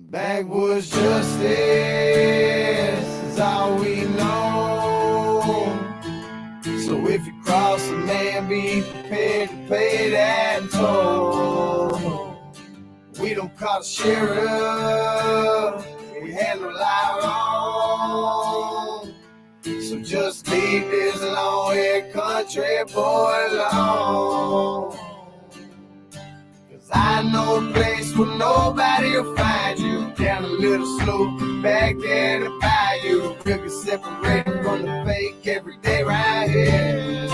Backwoods justice is all we know. So if you cross a man, be prepared to pay that toll. We don't call the sheriff, we handle our own. So just leave this long-haired country boy alone. I know a place where nobody will find you. Down a little slope, back there in the bayou. We'll be separated from the fake every day right here.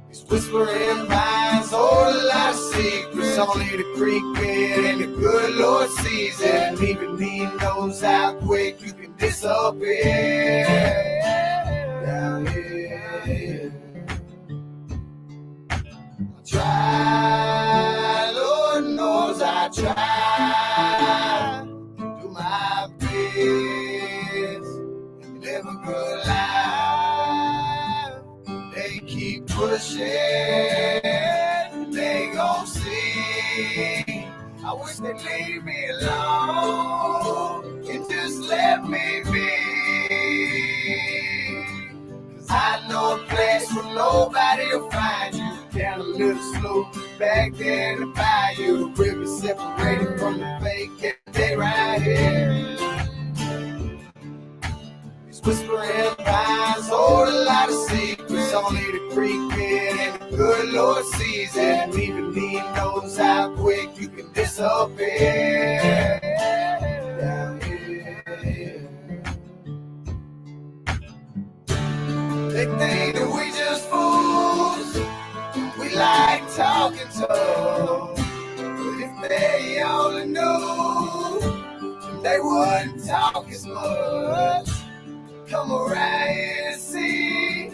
These whispering pines hold a lot of secrets. Only the creek bed and the good Lord sees it. And even he knows how quick you can disappear. Down here. Try, Lord knows I try to do my best and live a good life. They keep pushing, they gon' see. I wish they'd leave me alone and just let me be. I know a place where nobody will find you. Down a little slope, back there in the bayou. We'll be separated from the fake every day right here. These whispering pines hold a lot of secrets. Only the creek bed and the good Lord sees it. And even he knows how quick you can disappear. Down here. They think that we just fools. We like talking to them. But if they only knew, they wouldn't talk as much. Come around here and see.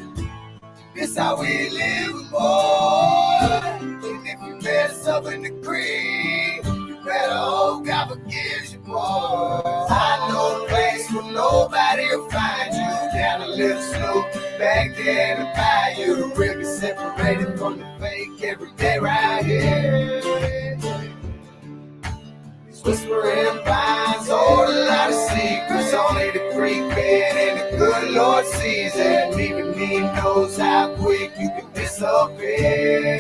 This how we live, boy. And if you mess up in the creek, you better hope God forgives you, boy. I know a place where nobody will find you. Down a little slope, back there in the bayou. We'll be separated from the fake every day right here. These whispering pines hold a lot of secrets. Only the creek bed and the good Lord sees it. And even he knows how quick you can disappear.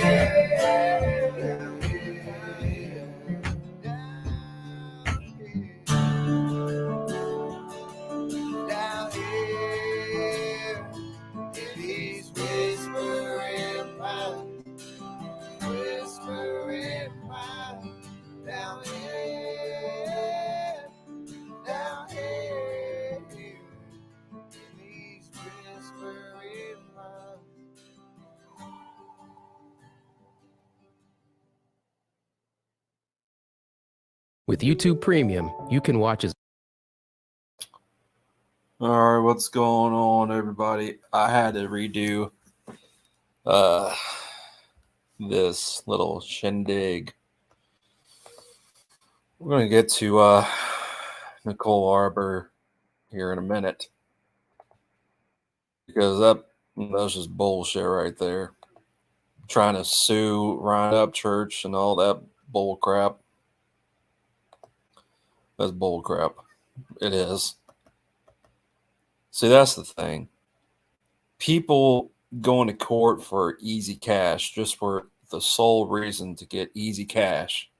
Down here. Down here. These whispering pines, whispering pines, down here, down here, these whispering pines. With YouTube Premium, you can watch as... All right, what's going on, everybody? I had to redo this little shindig. We're going to get to Nicole Arbor here in a minute, because that's just bullshit right there. Trying to sue Roundup Church and all that bull crap. That's bull crap. It is. See, that's the thing. People going to court for easy cash just for the sole reason to get easy cash.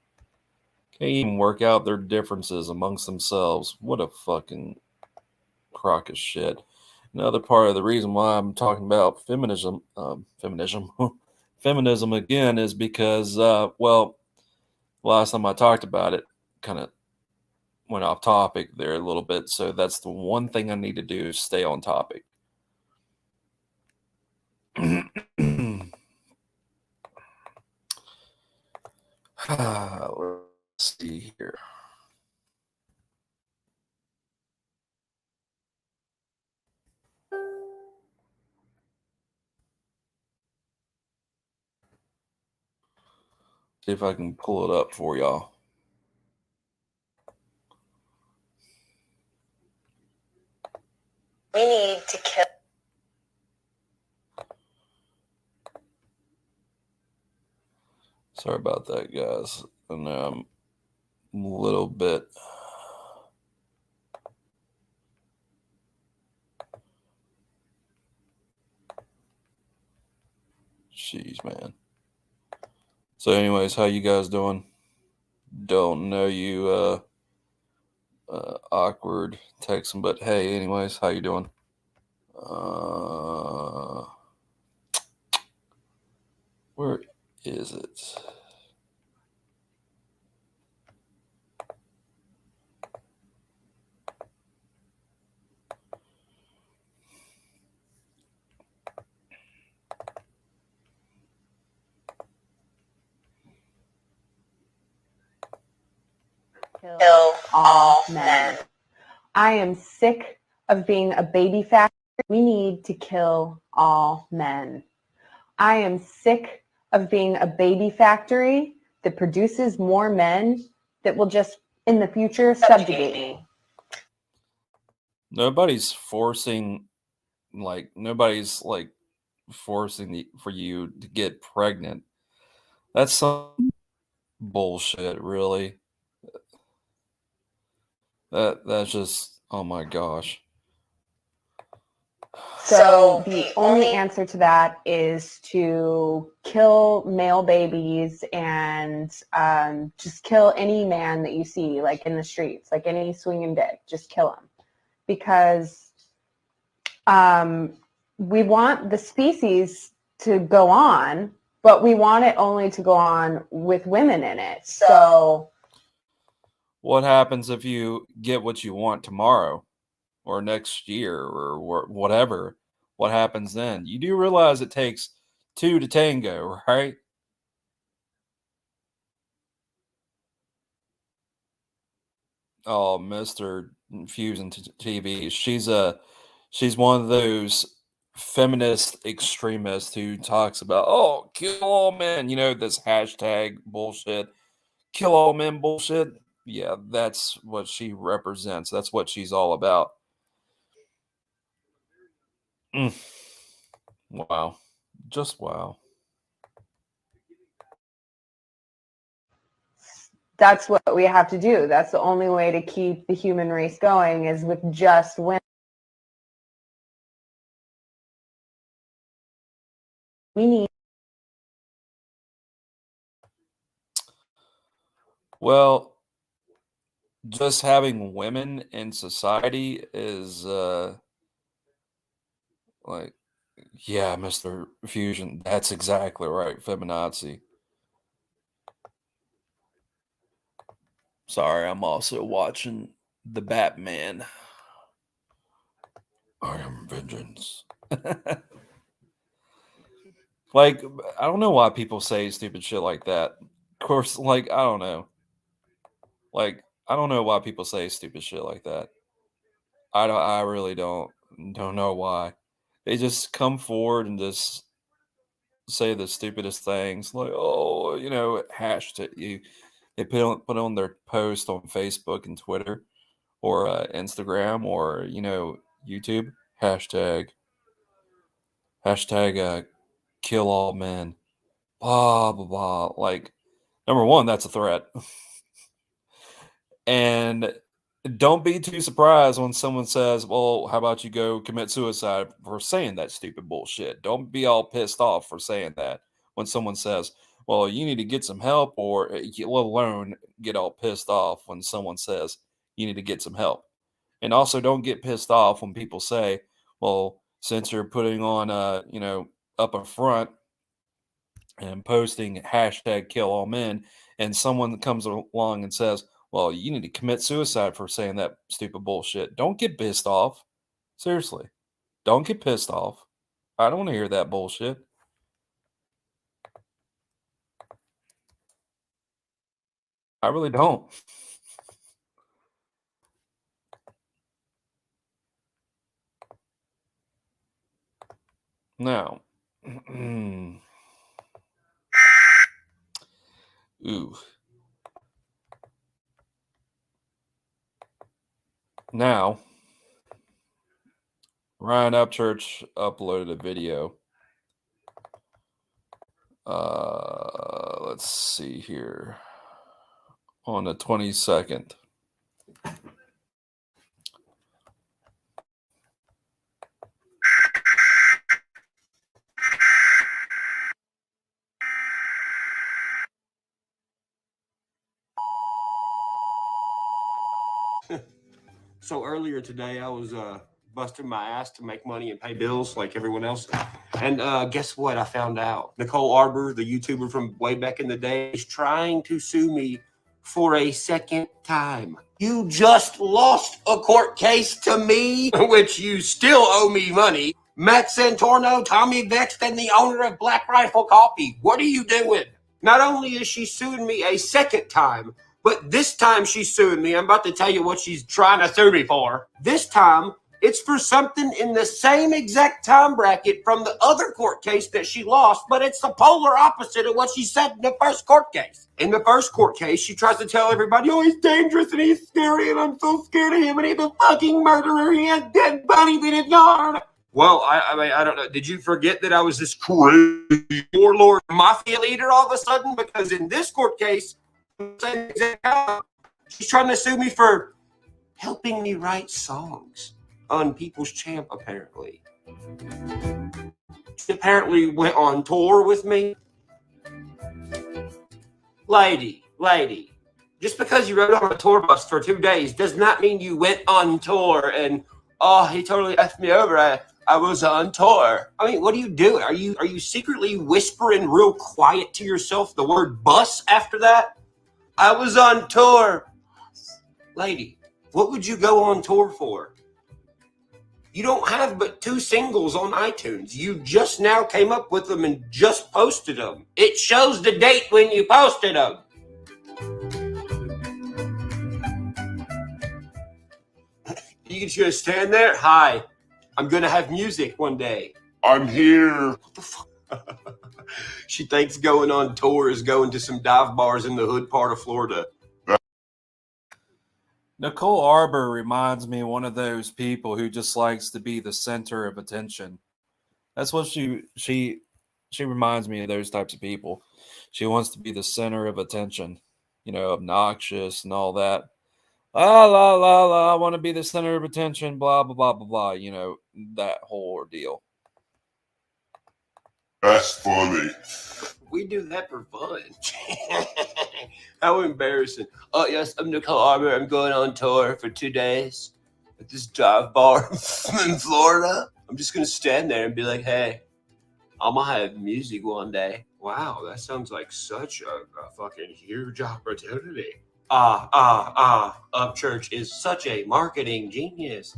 Can't even work out their differences amongst themselves. What a fucking crock of shit. Another part of the reason why I'm talking about feminism again is because, well, last time I talked about it, kind of went off topic there a little bit. So that's the one thing I need to do is stay on topic. Let's see here. See if I can pull it up for y'all. We need to kill. Sorry about that, guys. And little bit. Jeez, man. So, anyways, how you guys doing? Don't know you, awkward texting, but hey, anyways, how you doing? Where is it? Kill all men. I am sick of being a baby factory. We need to kill all men. I am sick of being a baby factory that produces more men that will just, in the future, subjugate me. Nobody's forcing, nobody's forcing for you to get pregnant. That's some bullshit, really. That's just, oh my gosh. So the only answer to that is to kill male babies and just kill any man that you see, like in the streets, like any swinging dick, just kill him. Because we want the species to go on, but we want it only to go on with women in it. So what happens if you get what you want tomorrow or next year or whatever? What happens then? You do realize it takes two to tango, right? Oh, Mr. Fusion TV. She's one of those feminist extremists who talks about, oh, kill all men, this hashtag bullshit, kill all men bullshit. Yeah, that's what she represents. That's what she's all about. Mm. Wow. Just wow. that's what we have to do. That's the only way to keep the human race going is with just women. We need. Well, just having women in society is like, yeah, Mr. Fusion, that's exactly right. Feminazi. Sorry, I'm also watching the Batman. I am vengeance. Like, I don't know why people say stupid shit like that. Of course, I don't know. I don't know why people say stupid shit like that. I really don't know why. They just come forward and just say the stupidest things, like, oh, hashtag you. They put on their post on Facebook and Twitter or Instagram or YouTube, hashtag kill all men, blah blah blah. Like, number one, that's a threat. And don't be too surprised when someone says, well, how about you go commit suicide for saying that stupid bullshit. Don't be all pissed off for saying that when someone says, well, you need to get some help, or let alone get all pissed off when someone says you need to get some help. And also don't get pissed off when people say, well, since you're putting on up a front and posting hashtag kill all men, and someone comes along and says, well, you need to commit suicide for saying that stupid bullshit. Don't get pissed off. Seriously. Don't get pissed off. I don't want to hear that bullshit. I really don't. Now, ooh. Now, Ryan Upchurch uploaded a video. Let's see here. on the 22nd. So earlier today, I was busting my ass to make money and pay bills like everyone else. And guess what? I found out Nicole Arbor, the YouTuber from way back in the day, is trying to sue me for a second time. You just lost a court case to me, which you still owe me money. Matt Santorno, Tommy Vext, and the owner of Black Rifle Coffee. What are you doing? Not only is she suing me a second time, but this time she's suing me. I'm about to tell you what she's trying to sue me for. This time, it's for something in the same exact time bracket from the other court case that she lost, but it's the polar opposite of what she said in the first court case. In the first court case, she tries to tell everybody, oh, he's dangerous and he's scary and I'm so scared of him and he's a fucking murderer. He has dead bodies in his yard. Well, I mean, I don't know. Did you forget that I was this crazy warlord mafia leader all of a sudden? Because in this court case, she's trying to sue me for helping me write songs on People's Champ, apparently. She apparently went on tour with me. Lady, just because you rode on a tour bus for 2 days does not mean you went on tour and, oh, he totally effed me over. I was on tour. I mean, what are you doing? Are you secretly whispering real quiet to yourself the word bus after that? I was on tour. Lady, what would you go on tour for? You don't have but 2 singles on iTunes. You just now came up with them and just posted them. It shows the date when you posted them. You can just stand there. Hi, I'm going to have music one day. I'm here. What the fuck? She thinks going on tour is going to some dive bars in the hood part of Florida. Nicole Arbor reminds me of one of those people who just likes to be the center of attention. That's what she reminds me of, those types of people. She wants to be the center of attention, obnoxious and all that. La la la la, I want to be the center of attention, blah blah blah blah blah, that whole ordeal. That's funny. We do that for fun. How embarrassing. Oh, yes, I'm Nicole Arbor. I'm going on tour for 2 days at this dive bar in Florida. I'm just going to stand there and be like, hey, I'm going to have music one day. Wow, that sounds like such a fucking huge opportunity. Upchurch is such a marketing genius.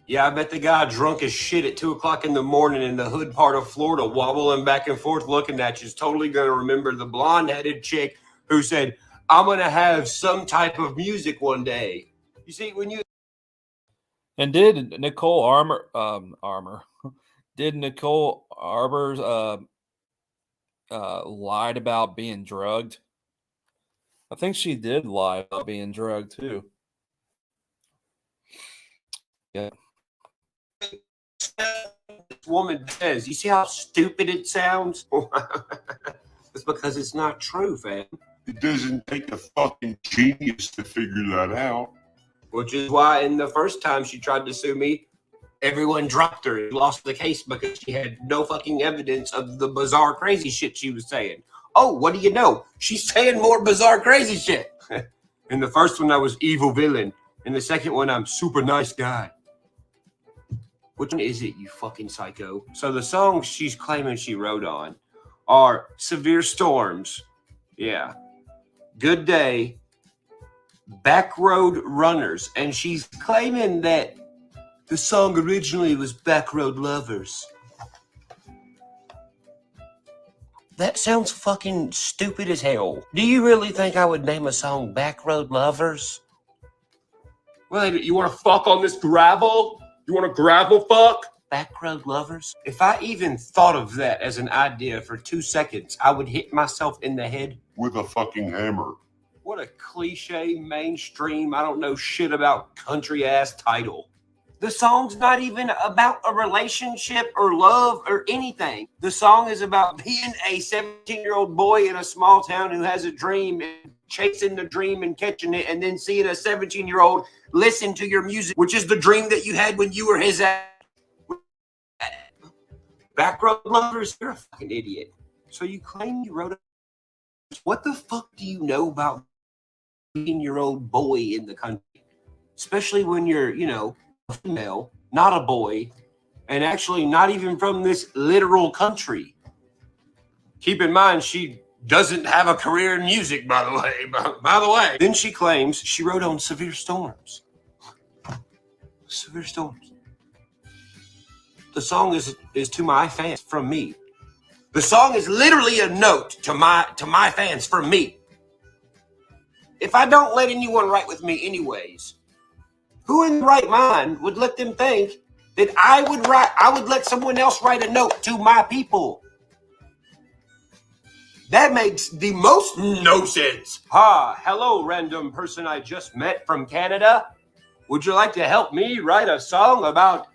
Yeah, I bet the guy drunk as shit at 2 o'clock in the morning in the hood part of Florida, wobbling back and forth looking at you, is totally going to remember the blonde-headed chick who said, I'm going to have some type of music one day. You see, when you... And did Nicole did Nicole Arbor lied about being drugged? I think she did lie about being drugged too. Yeah. This woman says, you see how stupid it sounds? It's because it's not true, fam. It doesn't take a fucking genius to figure that out. Which is why in the first time she tried to sue me, everyone dropped her and lost the case because she had no fucking evidence of the bizarre, crazy shit she was saying. Oh, what do you know? She's saying more bizarre, crazy shit. In the first one, I was evil villain. In the second one, I'm super nice guy. Which one is it, you fucking psycho? So the songs she's claiming she wrote on are Severe Storms. Yeah. Good Day. Backroad Runners. And she's claiming that the song originally was Backroad Lovers. That sounds fucking stupid as hell. Do you really think I would name a song Backroad Lovers? Well, you want to fuck on this gravel? You want to gravel fuck? Backroad Lovers? If I even thought of that as an idea for 2 seconds, I would hit myself in the head with a fucking hammer. What a cliche, mainstream, I don't know shit about country ass title. The song's not even about a relationship or love or anything. The song is about being a 17-year-old boy in a small town who has a dream and chasing the dream and catching it, and then seeing a 17-year-old listen to your music, which is the dream that you had when you were his age. Backroad lovers, you're a fucking idiot. So you claim you wrote a... What the fuck do you know about being your old boy in the country? Especially when you're, you know, a female, not a boy, and actually not even from this literal country. Keep in mind, she doesn't have a career in music, by the way. By the way. Then she claims she wrote on severe storms. Severe storms. The song is to my fans from me. The song is literally a note to my fans from me. If I don't let anyone write with me anyways, who in the right mind would let them think that I would let someone else write a note to my people? That makes the most no sense. Hello, random person I just met from Canada. Would you like to help me write a song about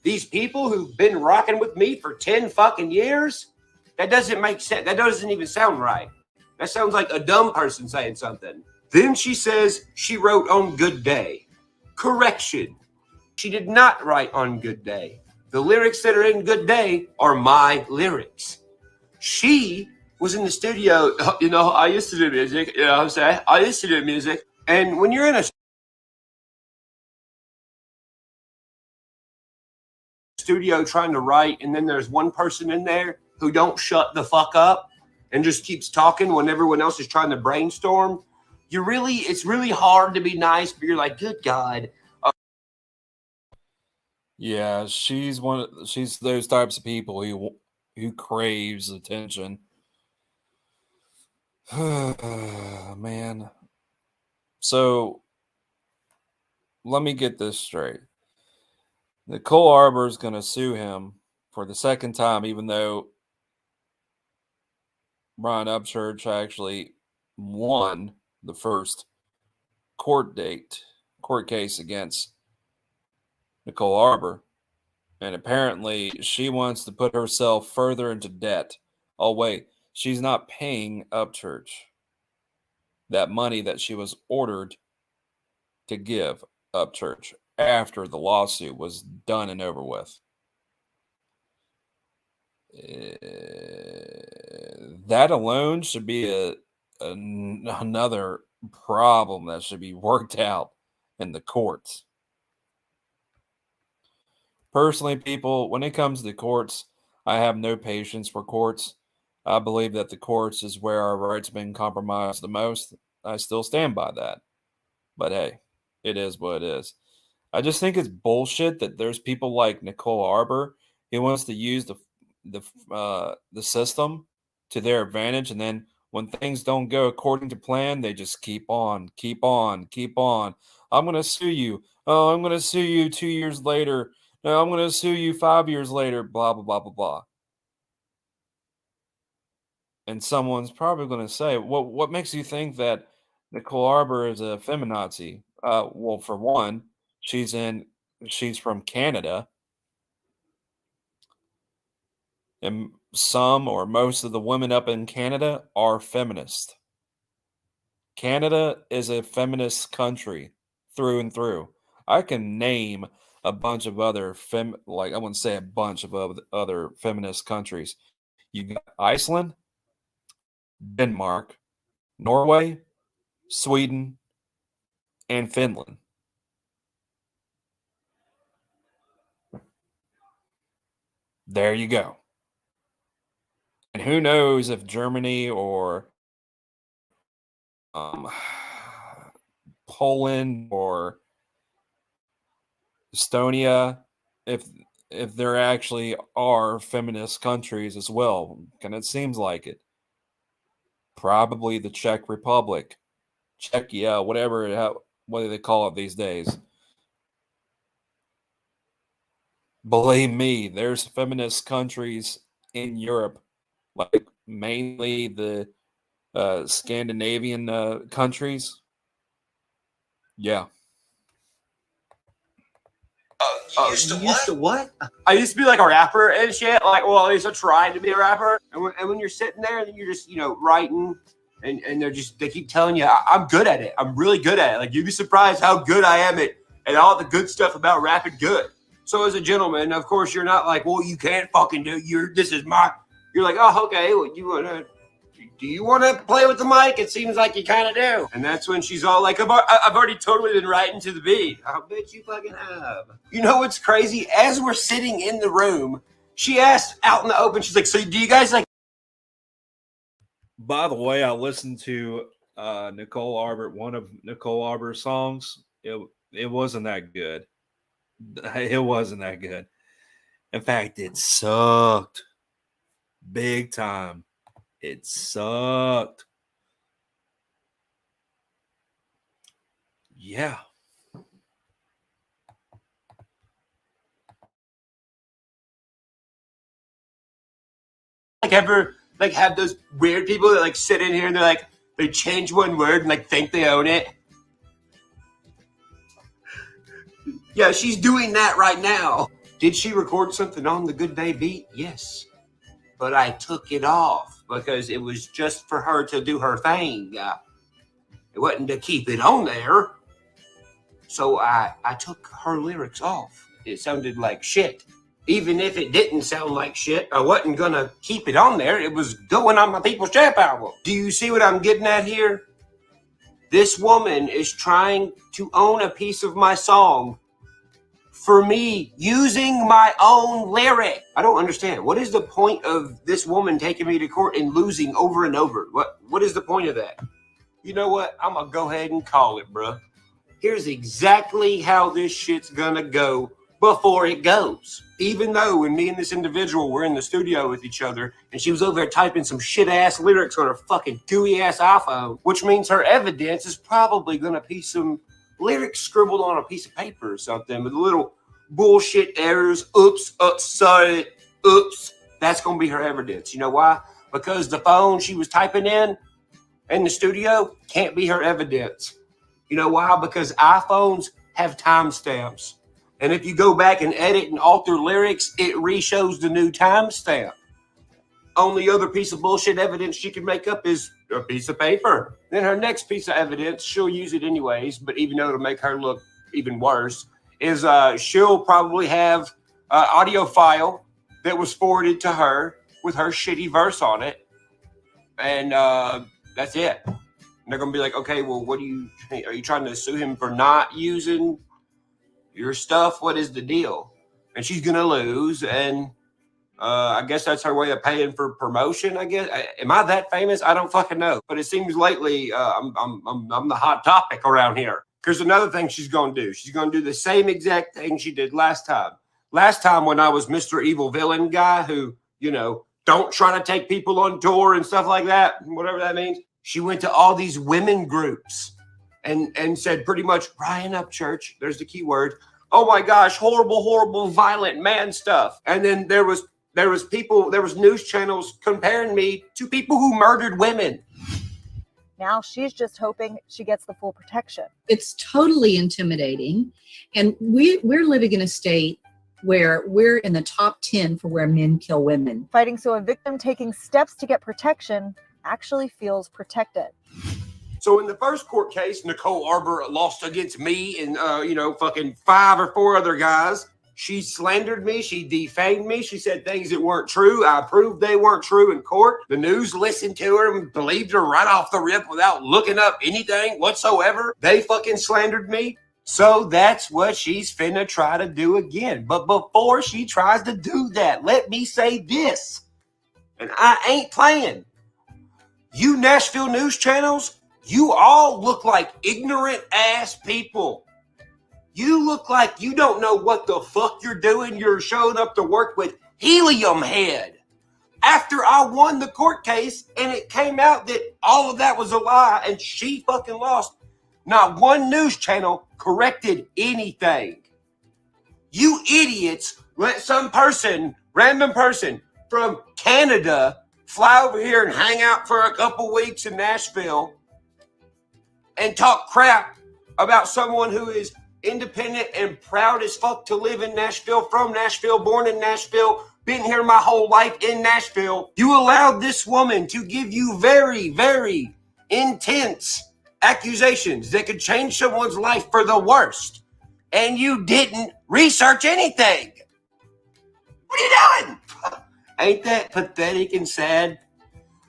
these people who've been rocking with me for 10 fucking years? That doesn't make sense. That doesn't even sound right. That sounds like a dumb person saying something. Then she says she wrote on Good Day. Correction. She did not write on Good Day. The lyrics that are in Good Day are my lyrics. She was in the studio. You know, I used to do music. You know what I'm saying? I used to do music. And when you're in a studio trying to write, and then there's one person in there who don't shut the fuck up and just keeps talking when everyone else is trying to brainstorm, it's really hard to be nice, but you're like, good God. Yeah, she's those types of people who craves attention. Man. So let me get this straight. Nicole Arbor is going to sue him for the second time, even though Brian Upchurch actually won the first court case against Nicole Arbor. And apparently she wants to put herself further into debt. Oh, wait, she's not paying Upchurch that money that she was ordered to give Upchurch after the lawsuit was done and over with. That alone should be another problem that should be worked out in the courts. Personally, people, when it comes to the courts, I have no patience for courts. I believe that the courts is where our rights have been compromised the most. I still stand by that. But hey, it is what it is. I just think it's bullshit that there's people like Nicole Arbor who wants to use the system to their advantage, and then when things don't go according to plan, they just keep on. I'm going to sue you. Oh, I'm going to sue you 2 years later. No, I'm going to sue you 5 years later. Blah blah blah blah blah. And someone's probably going to say, "What makes you think that Nicole Arbor is a feminazi?" Well, for one, she's from Canada, and some or most of the women up in Canada are feminist. Canada is a feminist country through and through. I can name a bunch of other I wouldn't say a bunch of other feminist countries. You got Iceland, Denmark, Norway, Sweden, and Finland. There you go. And who knows if Germany or Poland or Estonia, if there actually are feminist countries as well, and it seems like it. Probably the Czech Republic, Czechia, what do they call it these days? Believe me, there's feminist countries in Europe, like mainly the Scandinavian countries. Yeah. You used to what? I used to be like a rapper and shit. Like, well, at least I tried to be a rapper. And when you're sitting there and you're just, writing, and they keep telling you, I'm good at it. I'm really good at it. Like, you'd be surprised how good I am at all the good stuff about rapping good. So as a gentleman, of course, you're not like, well, you can't fucking do. You're like, oh, okay. Well, do you want to play with the mic? It seems like you kind of do. And that's when she's all like, I've already totally been writing to the beat. I bet you fucking have. You know what's crazy? As we're sitting in the room, she asked out in the open, she's like, so do you guys like... By the way, I listened to Nicole Arbor, one of Nicole Arbor's songs. It wasn't that good. It wasn't that good. In fact, it sucked. Big time. It sucked. Yeah. Ever have those weird people that sit in here and they're like, they change one word and think they own it? Yeah, she's doing that right now. Did she record something on the Good Day beat? Yes. But I took it off because it was just for her to do her thing. It wasn't to keep it on there. So I took her lyrics off. It sounded like shit. Even if it didn't sound like shit, I wasn't gonna keep it on there. It was going on my People's Champ album. Do you see what I'm getting at here? This woman is trying to own a piece of my song for me using my own lyric. I don't understand. What is the point of this woman taking me to court and losing over and over? What is the point of that? You know what? I'm gonna go ahead and call it, bruh. Here's exactly how this shit's gonna go before it goes. Even though when me and this individual were in the studio with each other and she was over there typing some shit-ass lyrics on her fucking gooey-ass iPhone, which means her evidence is probably gonna be some lyrics scribbled on a piece of paper or something with little bullshit errors. Oops, sorry, oops. That's gonna be her evidence. You know why? Because the phone she was typing in the studio can't be her evidence. You know why? Because iPhones have timestamps. And if you go back and edit and alter lyrics, it re-shows the new timestamp. Only other piece of bullshit evidence she can make up is a piece of paper. Then her next piece of evidence, she'll use it anyways, but even though it'll make her look even worse, is she'll probably have an audio file that was forwarded to her with her shitty verse on it. And that's it. And they're going to be like, okay, well, are you trying to sue him for not using your stuff? What is the deal? And she's going to lose. And I guess that's her way of paying for promotion, I guess. Am I that famous? I don't fucking know. But it seems lately I'm the hot topic around here. Here's another thing she's going to do. She's going to do the same exact thing she did last time. Last time when I was Mr. Evil Villain guy who, don't try to take people on tour and stuff like that, whatever that means. She went to all these women groups and said pretty much, Ryan Upchurch, there's the key word. Oh my gosh, horrible, violent man stuff. And then there was news channels comparing me to people who murdered women. Now she's just hoping she gets the full protection. It's totally intimidating. And we're living in a state where we're in the top 10 for where men kill women. Fighting so a victim taking steps to get protection actually feels protected. So in the first court case, Nicole Arbor lost against me and, fucking 5 or 4 other guys. She slandered me. She defamed me. She said things that weren't true. I proved they weren't true in court. The news listened to her and believed her right off the rip without looking up anything whatsoever. They fucking slandered me. So that's what she's finna try to do again. But before she tries to do that, let me say this. And I ain't playing. You Nashville news channels, you all look like ignorant ass people. You look like you don't know what the fuck you're doing. You're showing up to work with helium head. After I won the court case and it came out that all of that was a lie and she fucking lost, not one news channel corrected anything. You idiots let some random person from Canada fly over here and hang out for a couple weeks in Nashville and talk crap about someone who is independent and proud as fuck to live in Nashville, from Nashville, born in Nashville, been here my whole life in Nashville. You allowed this woman to give you very, very intense accusations that could change someone's life for the worst. And you didn't research anything. What are you doing? Ain't that pathetic and sad?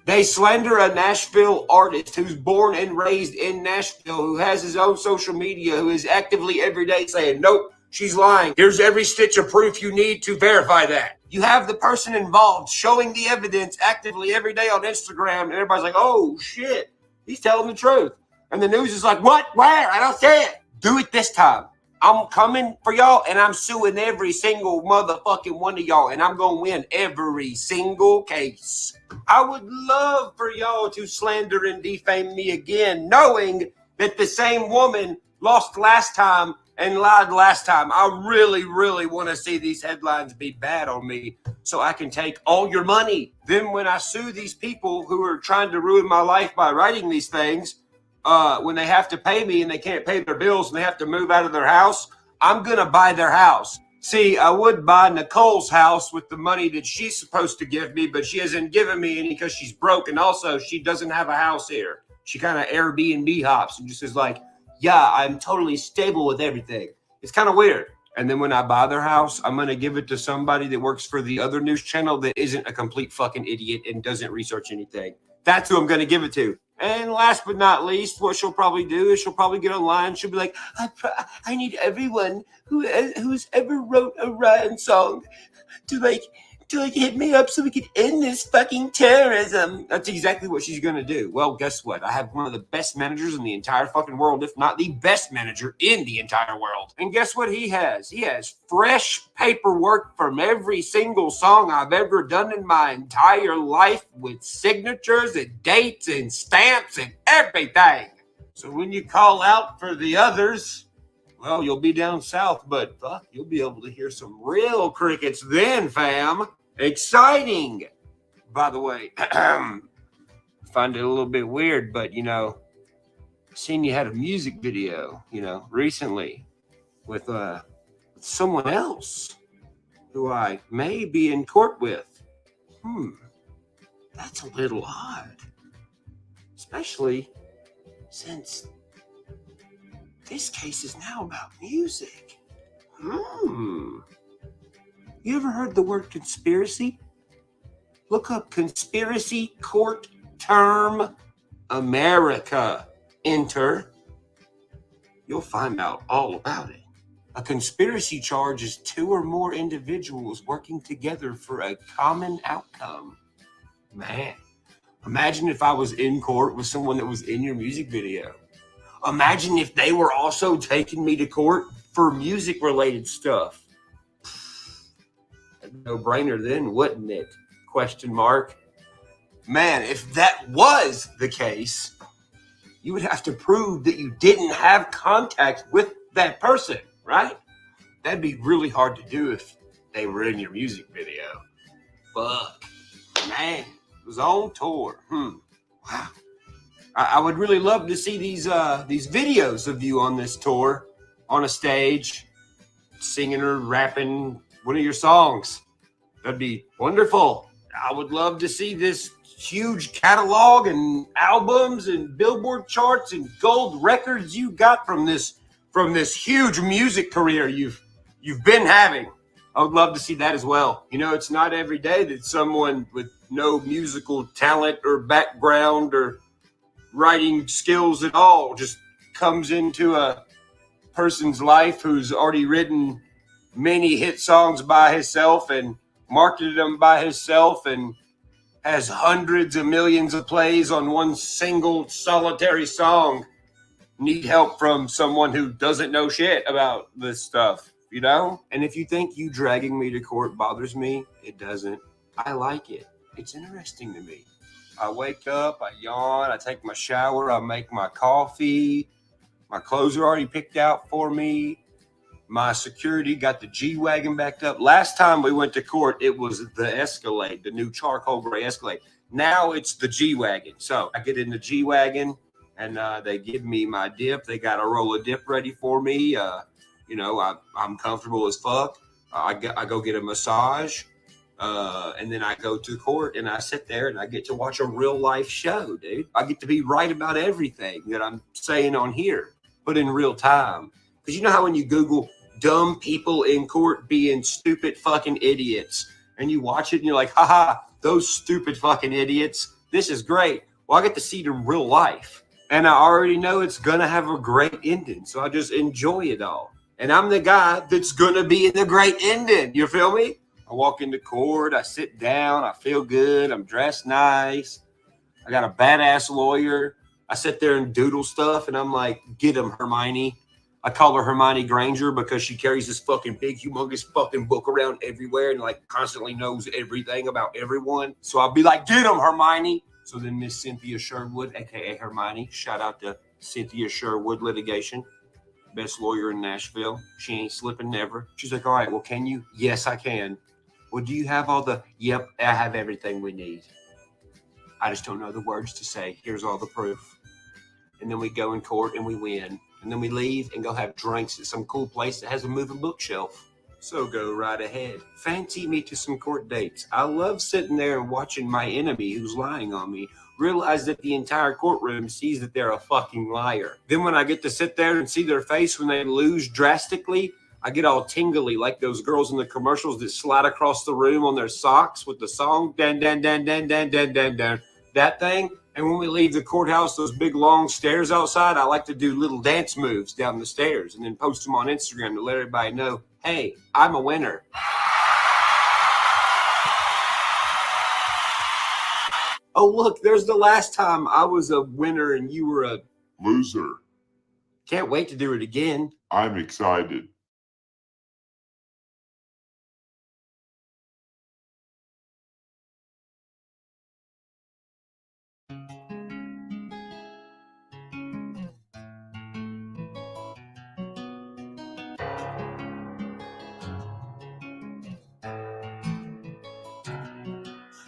They slander a Nashville artist who's born and raised in Nashville, who has his own social media, who is actively every day saying, nope, she's lying. Here's every stitch of proof you need to verify that. You have the person involved showing the evidence actively every day on Instagram, and everybody's like, oh, shit, he's telling the truth. And the news is like, what? Where? I don't see it. Do it this time. I'm coming for y'all, and I'm suing every single motherfucking one of y'all, and I'm going to win every single case. I would love for y'all to slander and defame me again, knowing that the same woman lost last time and lied last time. I really, really want to see these headlines be bad on me so I can take all your money. Then when I sue these people who are trying to ruin my life by writing these things, when they have to pay me and they can't pay their bills and they have to move out of their house, I'm going to buy their house. See, I would buy Nicole's house with the money that she's supposed to give me, but she hasn't given me any because she's broke. And also, she doesn't have a house here. She kind of Airbnb hops and just is like, yeah, I'm totally stable with everything. It's kind of weird. And then when I buy their house, I'm going to give it to somebody that works for the other news channel that isn't a complete fucking idiot and doesn't research anything. That's who I'm going to give it to. And last but not least, what she'll probably do is she'll probably get online. She'll be like, I need everyone who's ever wrote a Ryan song to hit me up so we can end this fucking terrorism. That's exactly what she's going to do. Well, guess what? I have one of the best managers in the entire fucking world, if not the best manager in the entire world. And guess what he has? He has fresh paperwork from every single song I've ever done in my entire life with signatures and dates and stamps and everything. So when you call out for the others, well, you'll be down south, but fuck, you'll be able to hear some real crickets then, fam. Exciting. By the way, I find it a little bit weird, but, I seen you had a music video, recently with someone else who I may be in court with. That's a little odd. Especially since this case is now about music. You ever heard the word conspiracy? Look up conspiracy court term America. Enter. You'll find out all about it. A conspiracy charge is two or more individuals working together for a common outcome. Man, imagine if I was in court with someone that was in your music video. Imagine if they were also taking me to court for music-related stuff. No-brainer then, wouldn't it? Question mark. Man, if that was the case, you would have to prove that you didn't have contact with that person, right? That'd be really hard to do if they were in your music video. Fuck. Man, it was on tour. Wow. I would really love to see these videos of you on this tour, on a stage, singing or rapping one of your songs. That'd be wonderful. I would love to see this huge catalog and albums and Billboard charts and gold records you got from this huge music career you've been having. I would love to see that as well. It's not every day that someone with no musical talent or background or writing skills at all just comes into a person's life who's already written many hit songs by himself and marketed them by himself and has hundreds of millions of plays on one single solitary song. Need help from someone who doesn't know shit about this stuff, And if you think you dragging me to court bothers me, it doesn't. I like it. It's interesting to me. I wake up, I yawn, I take my shower, I make my coffee. My clothes are already picked out for me. My security got the G-Wagon backed up. Last time we went to court, it was the Escalade, the new charcoal gray Escalade. Now it's the G-Wagon. So I get in the G-Wagon and they give me my dip. They got a roll of dip ready for me. You know, I'm comfortable as fuck. I go get a massage. And then I go to court and I sit there and I get to watch a real life show, dude. I get to be right about everything that I'm saying on here, but in real time. Because you know how when you Google dumb people in court being stupid fucking idiots, and you watch it and you're like, haha, those stupid fucking idiots. This is great. Well, I get to see it in real life. And I already know it's going to have a great ending. So I just enjoy it all. And I'm the guy that's going to be in the great ending. You feel me? I walk into court, I sit down, I feel good, I'm dressed nice, I got a badass lawyer. I sit there and doodle stuff, and I'm like, get him, Hermione. I call her Hermione Granger because she carries this fucking big, humongous fucking book around everywhere and like constantly knows everything about everyone. So I'll be like, get him, Hermione. So then Miss Cynthia Sherwood, aka Hermione, shout out to Cynthia Sherwood Litigation, best lawyer in Nashville. She ain't slipping never. She's like, all right, well, can you? Yes, I can. Well, do you have all the, yep, I have everything we need. I just don't know the words to say. Here's all the proof. And then we go in court and we win. And then we leave and go have drinks at some cool place that has a moving bookshelf. So go right ahead. Fancy me to some court dates. I love sitting there and watching my enemy who's lying on me realize that the entire courtroom sees that they're a fucking liar. Then when I get to sit there and see their face when they lose drastically, I get all tingly like those girls in the commercials that slide across the room on their socks with the song, dan, dan, dan, dan, dan, dan, dan, dan, that thing. And when we leave the courthouse, those big long stairs outside, I like to do little dance moves down the stairs and then post them on Instagram to let everybody know, hey, I'm a winner. Oh, look, there's the last time I was a winner and you were a loser. Can't wait to do it again. I'm excited.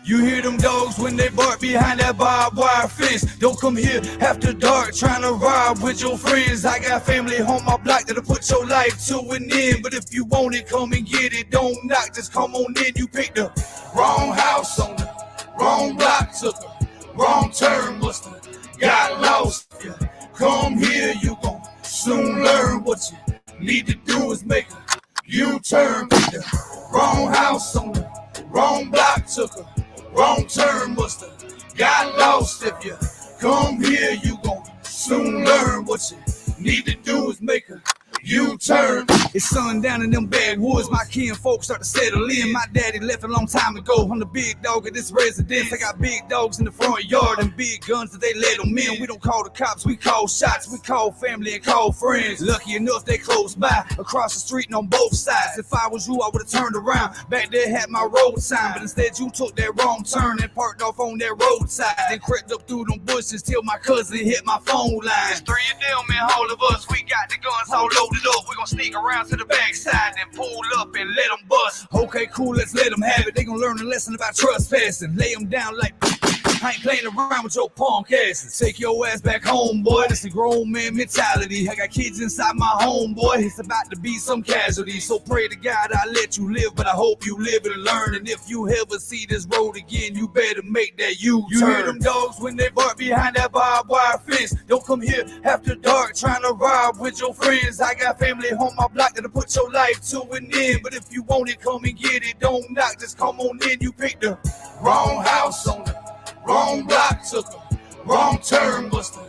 You hear them dogs when they bark behind that barbed wire fence. Don't come here after dark trying to rob with your friends. I got family on my block that'll put your life to an end. But if you want it, come and get it. Don't knock, just come on in. You picked the wrong house on the wrong block, took a wrong turn, musta got lost. Yeah. Come here, you gon' soon learn what you need to do is make a U-turn. Picked the wrong house on the wrong block, took a wrong turn, musta got lost. If you come here, you gon' soon learn what you need to do is make a U-turn. It's sundown in them backwoods. My kin folks start to settle in. My daddy left a long time ago. I'm the big dog of this residence. I got big dogs in the front yard and big guns that they let them in. We don't call the cops, we call shots. We call family and call friends. Lucky enough they close by, across the street and on both sides. If I was you, I would've turned around. Back there had my road sign, but instead you took that wrong turn and parked off on that roadside. Then crept up through them bushes till my cousin hit my phone line. It's three of them and all of us. We got the guns all loaded up. We gon' sneak around to the backside and pull up and let them bust. Okay, cool, let's let them have it. They gon' learn a lesson about trespassing. Lay them down like I ain't playing around with your punk asses. Take your ass back home, boy. This a grown man mentality. I got kids inside my home, boy. It's about to be some casualty. So pray to God I let you live, but I hope you live and learn. And if you ever see this road again, you better make that U-turn. You hear them dogs when they bark behind that barbed wire fence. Don't come here after dark trying to rob with your friends. I got family on my block that'll put your life to an end. But if you want it, come and get it. Don't knock, just come on in. You picked the wrong house on the wrong block, took a wrong turn, musta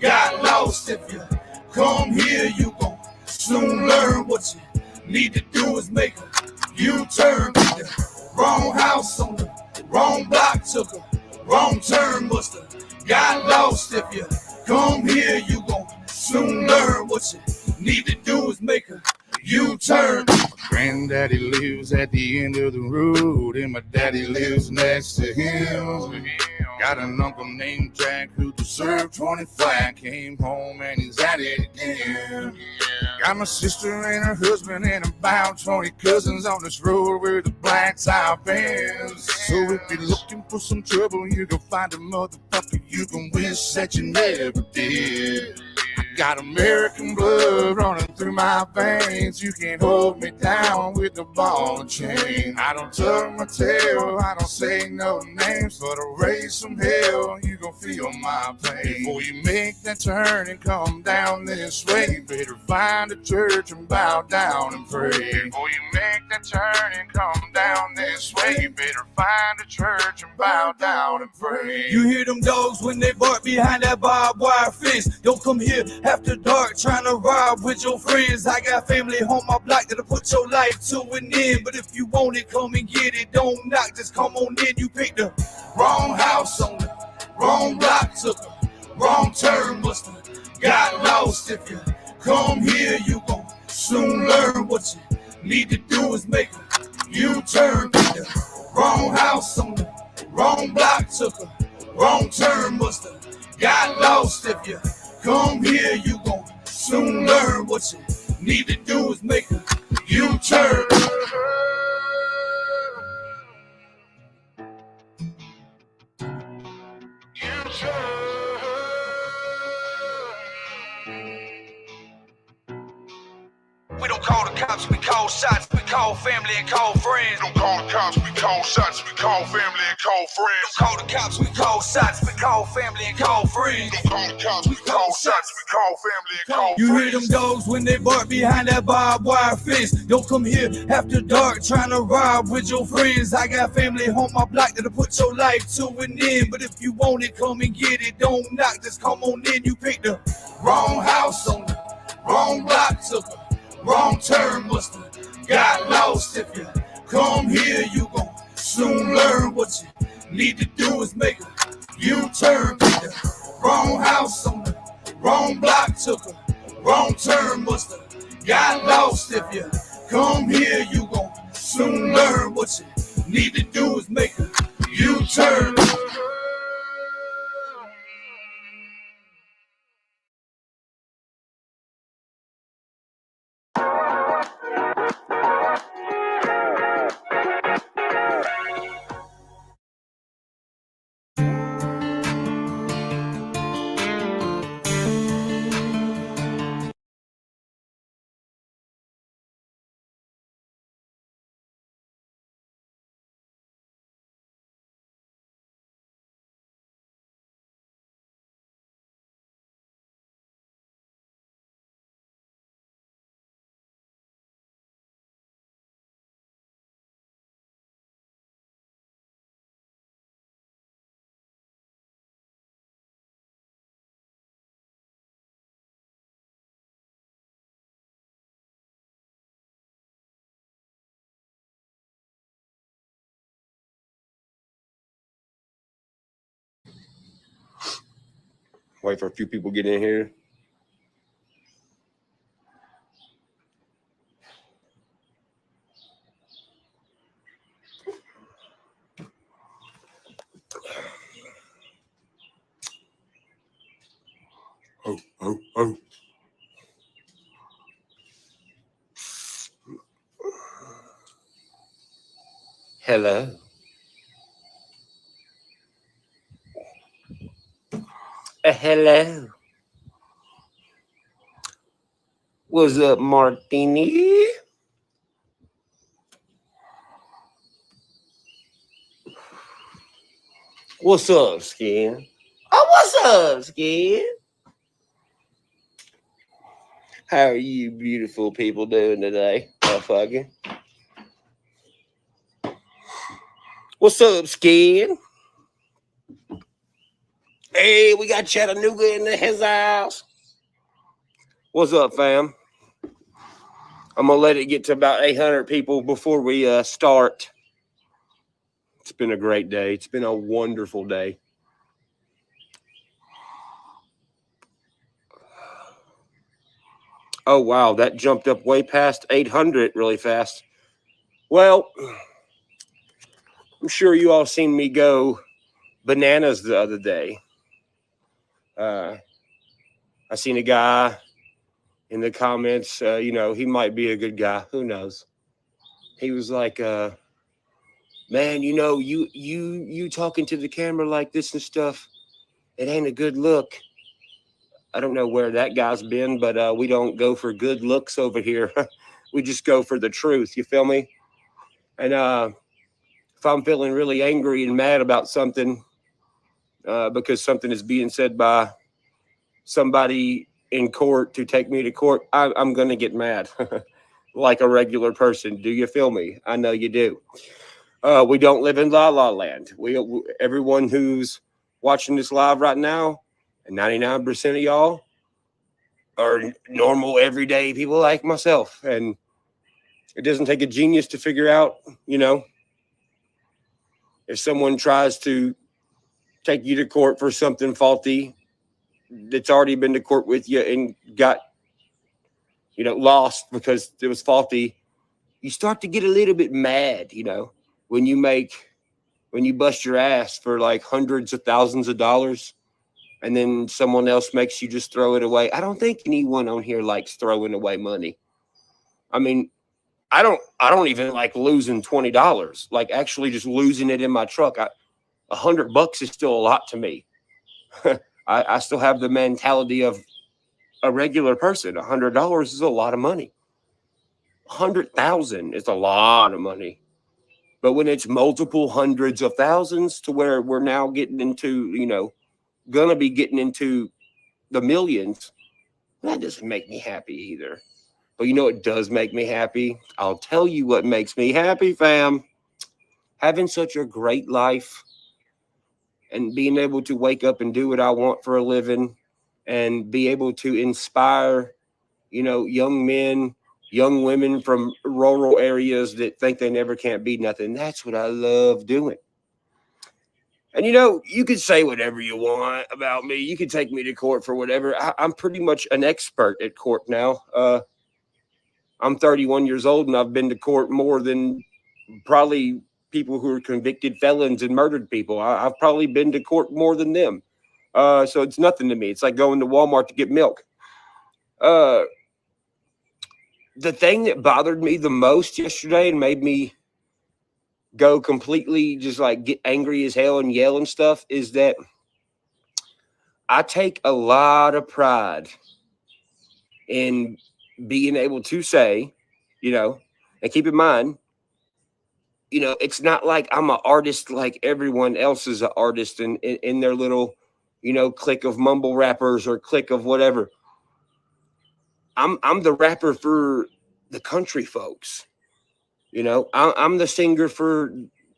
got lost. If you come here, you gon' soon learn what you need to do is make a U-turn. The wrong house on the wrong block, took a wrong turn, musta got lost. If you come here, you gon' soon learn what you need to do is make a U-turn. My granddaddy lives at the end of the road, and my daddy lives next to him. Got an uncle named Jack who deserved 25. Came home and he's at it again. Got my sister and her husband and about 20 cousins on this road where the black top ends. So if you're looking for some trouble, you can find a motherfucker you can wish that you never did. Got American blood running through my veins. You can't hold me down with the ball and chain. I don't tuck my tail, I don't say no names, but to raise some hell, you gon' feel my pain. Before you make that turn and come down this way, you better find a church and bow down and pray. Before you make that turn and come down this way, you better find a church and bow down and pray. You hear them dogs when they bark behind that barbed wire fence. Don't come here after dark trying to rob with your friends. I got family on my block that'll put your life to an end. But if you want it, come and get it. Don't knock, just come on in. You picked the wrong house on the wrong block, took a wrong turn, must have got lost. If you come here, you gon' soon learn what you need to do is make a U-turn. Picked the wrong house on the wrong block, took a wrong turn, must have got lost. If you come here, you gon' soon learn what you need to do is make a U-turn. We don't call the cops, we call shots, we call family and call friends. Don't call the cops, we call shots, we call family and call friends. Don't call the cops, we call shots, we call family and call friends. Don't call the cops, we call shots, we call family and call You friends. hear them dogs when they bark behind that barbed wire fence. Don't come here after dark trying to rob with your friends. I got family on my block that'll put your life to an end. But if you want it, come and get it. Don't knock, just come on in. You picked the wrong house on the wrong block, took a wrong turn, must have got lost. If you come here, you gon' soon learn what you need to do is make a U-turn. Pick the wrong house on the wrong block, took a wrong turn, must have got lost. If you come here, you gon' soon learn what you need to do is make a U-turn. Wait for a few people to get in here. Oh. Hello. Hello. What's up, Martini? What's up, Skin? Oh, what's up, Skin? How are you beautiful people doing today, motherfucker? What's up, Skin? Hey, we got Chattanooga in his house. What's up, fam? I'm going to let it get to about 800 people before we start. It's been a great day. It's been a wonderful day. Oh, wow. That jumped up way past 800 really fast. Well, I'm sure you all seen me go bananas the other day. I seen a guy in the comments, he might be a good guy. Who knows? He was like, man, you talking to the camera like this and stuff, it ain't a good look. I don't know where that guy's been, but we don't go for good looks over here. We just go for the truth. You feel me? And if I'm feeling really angry and mad about something because something is being said by somebody in court to take me to court, I'm going to get mad like a regular person. Do you feel me? I know you do. We don't live in La La Land. Everyone who's watching this live right now, and 99% of y'all are normal, everyday people like myself. And it doesn't take a genius to figure out, you know, if someone tries to take you to court for something faulty that's already been to court with you and got, you know, lost because it was faulty, you start to get a little bit mad, you know, when you bust your ass for like hundreds of thousands of dollars and then someone else makes you just throw it away. I don't think anyone on here likes throwing away money. I mean, I don't even like losing $20, like actually just losing it in my truck. $100 is still a lot to me. I still have the mentality of a regular person. $100 is a lot of money. 100,000 is a lot of money. But when it's multiple hundreds of thousands to where we're now getting into, you know, gonna be getting into the millions, that doesn't make me happy either. But you know what does make me happy? I'll tell you what makes me happy, fam. Having such a great life and being able to wake up and do what I want for a living and be able to inspire, you know, young men, young women from rural areas that think they never can't be nothing. That's what I love doing. And, you know, you could say whatever you want about me. You could take me to court for whatever. I'm pretty much an expert at court now. I'm 31 years old, and I've been to court more than probably people who are convicted felons and murdered people. I've probably been to court more than them. So it's nothing to me. It's like going to Walmart to get milk. The thing that bothered me the most yesterday and made me go completely just like get angry as hell and yell and stuff is that I take a lot of pride in being able to say, you know, and keep in mind, you know, it's not like I'm an artist like everyone else is an artist in their little, you know, clique of mumble rappers or clique of whatever. I'm the rapper for the country folks. You know, I'm the singer for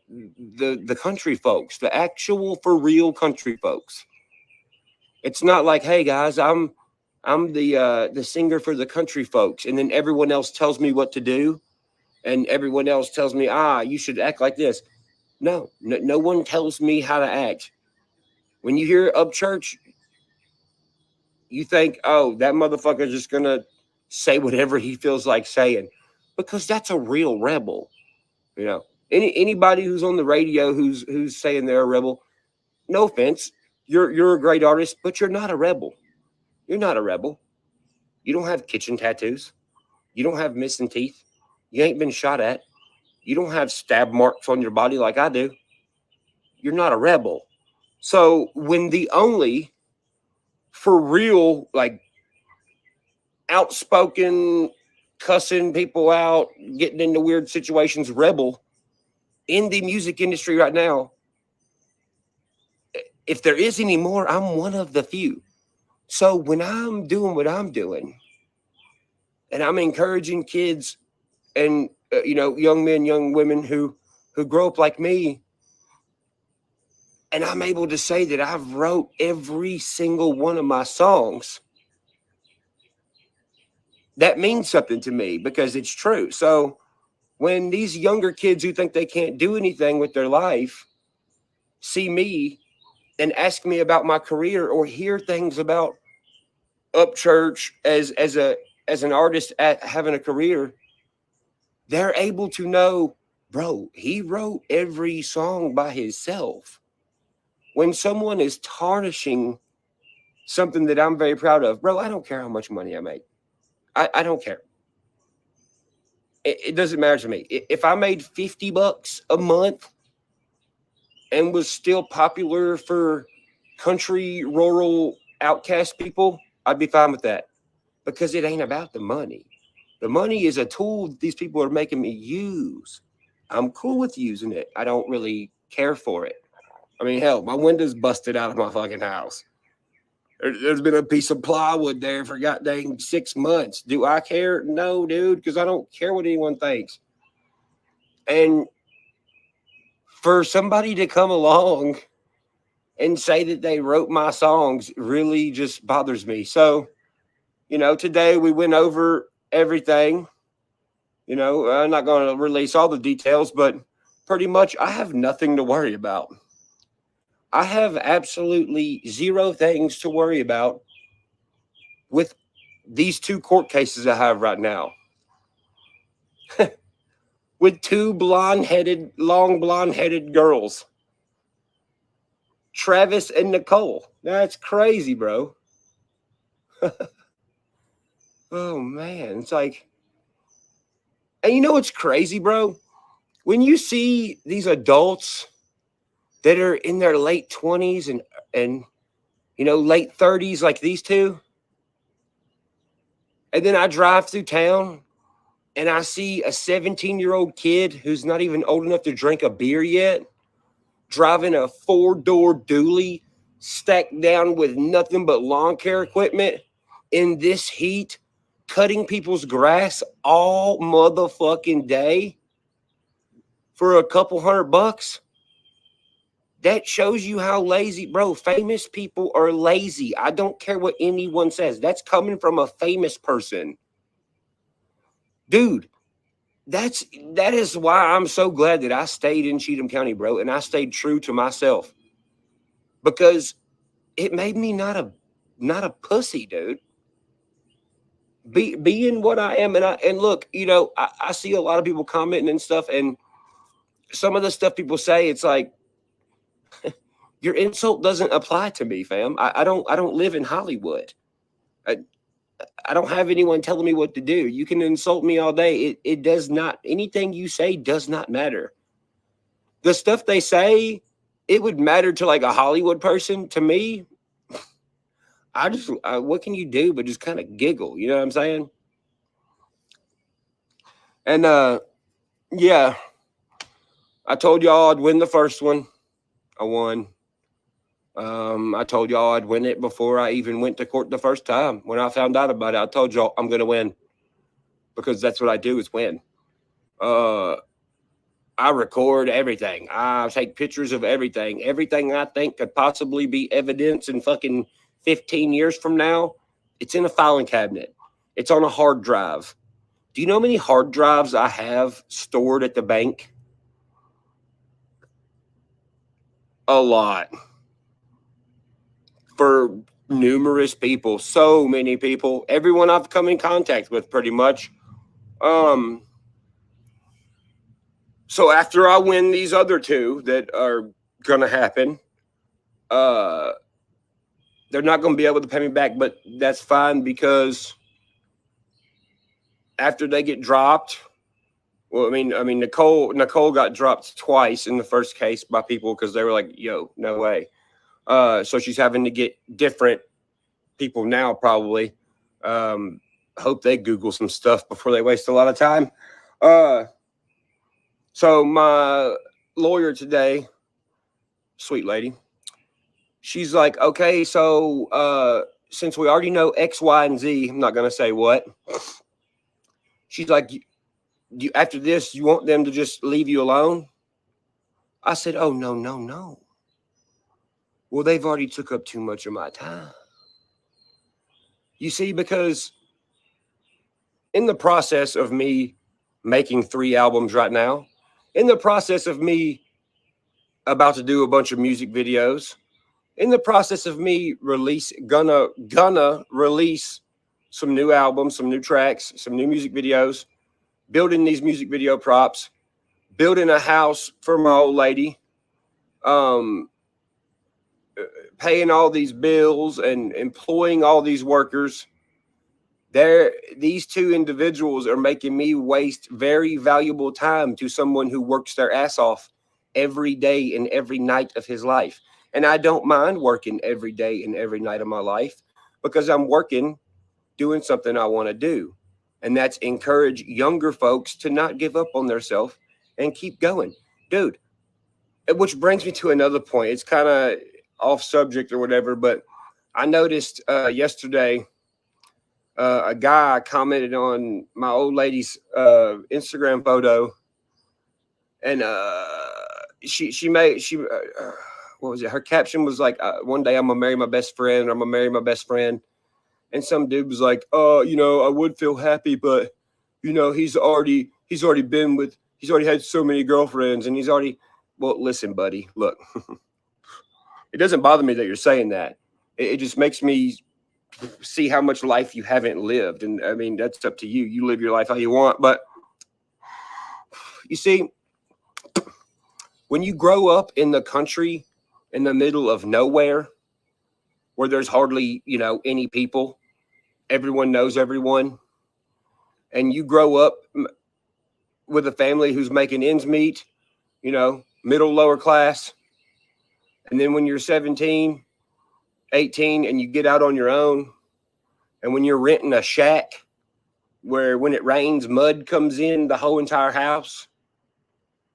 the country folks, the actual for real country folks. It's not like, hey guys, I'm the singer for the country folks, and then everyone else tells me what to do, and everyone else tells me, you should act like this. No one tells me how to act. When you hear Up Church, you think, oh, that motherfucker's just gonna say whatever he feels like saying, because that's a real rebel. You know, anybody who's on the radio who's saying they're a rebel, no offense, you're a great artist, but you're not a rebel. You're not a rebel. You don't have kitchen tattoos. You don't have missing teeth. You ain't been shot at. You don't have stab marks on your body like I do. You're not a rebel. So when the only for real, like outspoken, cussing people out, getting into weird situations, rebel in the music industry right now, if there is any more, I'm one of the few. So when I'm doing what I'm doing, and I'm encouraging kids and you know, young men, young women who grow up like me, and I'm able to say that I've wrote every single one of my songs, that means something to me because it's true. So when these younger kids who think they can't do anything with their life see me and ask me about my career or hear things about Up Church as an artist at having a career, they're able to know, bro, he wrote every song by himself. When someone is tarnishing something that I'm very proud of, bro, I don't care how much money I make. I don't care. It doesn't matter to me. If I made $50 a month and was still popular for country, rural, outcast people, I'd be fine with that because it ain't about the money. The money is a tool these people are making me use. I'm cool with using it. I don't really care for it. I mean, hell, my window's busted out of my fucking house. There's been a piece of plywood there for goddamn 6 months. Do I care? No, dude, because I don't care what anyone thinks. And for somebody to come along and say that they wrote my songs really just bothers me. So, you know, today we went over everything. You know, I'm not going to release all the details, but pretty much I have nothing to worry about. I have absolutely zero things to worry about with these 2 court cases I have right now. With 2 long blonde-headed girls. Travis and Nicole. That's crazy, bro. Oh, man. It's like, and you know what's crazy, bro? When you see these adults that are in their late 20s and you know, late 30s like these 2, and then I drive through town and I see a 17-year-old kid who's not even old enough to drink a beer yet, driving a 4-door dually stacked down with nothing but lawn care equipment in this heat, cutting people's grass all motherfucking day for a couple $100. That shows you how lazy, bro. Famous people are lazy. I don't care what anyone says. That's coming from a famous person. Dude, that is why I'm so glad that I stayed in Cheatham County, bro, and I stayed true to myself. Because it made me not a pussy, dude. Being what I am, and look, you know, I see a lot of people commenting and stuff, and some of the stuff people say, it's like, your insult doesn't apply to me, fam. I don't live in Hollywood. I don't have anyone telling me what to do. You can insult me all day. It does not, anything you say does not matter. The stuff they say, it would matter to like a Hollywood person. To me, what can you do but just kind of giggle? You know what I'm saying? And yeah, I told y'all I'd win the first one. I won. I told y'all I'd win it before I even went to court the first time. When I found out about it, I told y'all I'm going to win because that's what I do is win. I record everything. I take pictures of everything. Everything I think could possibly be evidence in fucking 15 years from now, it's in a filing cabinet. It's on a hard drive. Do you know how many hard drives I have stored at the bank? A lot. For numerous people, so many people, everyone I've come in contact with pretty much. So after I win these other 2 that are going to happen, they're not going to be able to pay me back, but that's fine because after they get dropped, well, I mean, Nicole got dropped twice in the first case by people because they were like, yo, no way. So she's having to get different people now, probably. Hope they Google some stuff before they waste a lot of time. So my lawyer today, sweet lady, she's like, okay, so since we already know X, Y, and Z, I'm not going to say what. She's like, after this, you want them to just leave you alone? I said, oh, no. Well, they've already took up too much of my time. You see, because in the process of me making 3 albums right now, in the process of me about to do a bunch of music videos, in the process of me gonna release some new albums, some new tracks, some new music videos, building these music video props, building a house for my old lady, paying all these bills and employing all these workers. These 2 individuals are making me waste very valuable time to someone who works their ass off every day and every night of his life. And I don't mind working every day and every night of my life because I'm working, doing something I want to do. And that's encourage younger folks to not give up on themselves and keep going. Dude, which brings me to another point. It's kind of off subject or whatever, but I noticed yesterday a guy commented on my old lady's Instagram photo, and what was it? Her caption was like, "One day I'm gonna marry my best friend. Or I'm gonna marry my best friend." And some dude was like, "Oh, I would feel happy, but he's already had so many girlfriends, and he's already." Well, listen, buddy. Look, it doesn't bother me that you're saying that. It just makes me see how much life you haven't lived, and I mean that's up to you. You live your life how you want, but you see, when you grow up in the country, in the middle of nowhere, where there's hardly any people, everyone knows everyone, and you grow up with a family who's making ends meet, middle lower class, and then when you're 17, 18, and you get out on your own, and when you're renting a shack where when it rains, mud comes in the whole entire house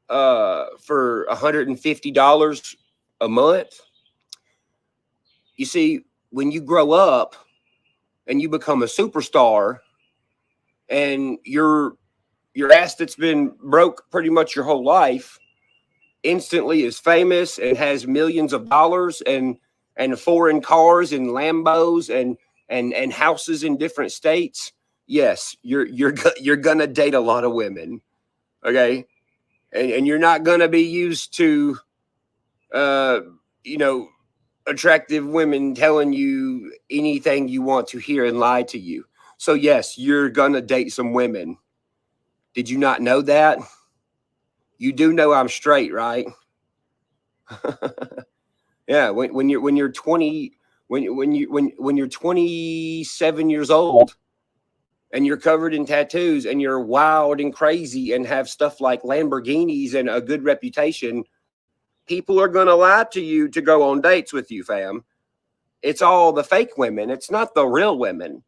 for $150 a month. You see, when you grow up and you become a superstar, and your ass that's been broke pretty much your whole life instantly is famous and has millions of dollars and foreign cars and Lambos and houses in different states, yes, you're gonna date a lot of women, okay, and you're not gonna be used to attractive women telling you anything you want to hear and lie to you. So yes, you're gonna date some women. Did you not know that? You do know I'm straight, right? Yeah, when you're 20, when you're 27 years old and you're covered in tattoos and you're wild and crazy and have stuff like Lamborghinis and a good reputation, people are going to lie to you to go on dates with you, fam. It's all the fake women. It's not the real women.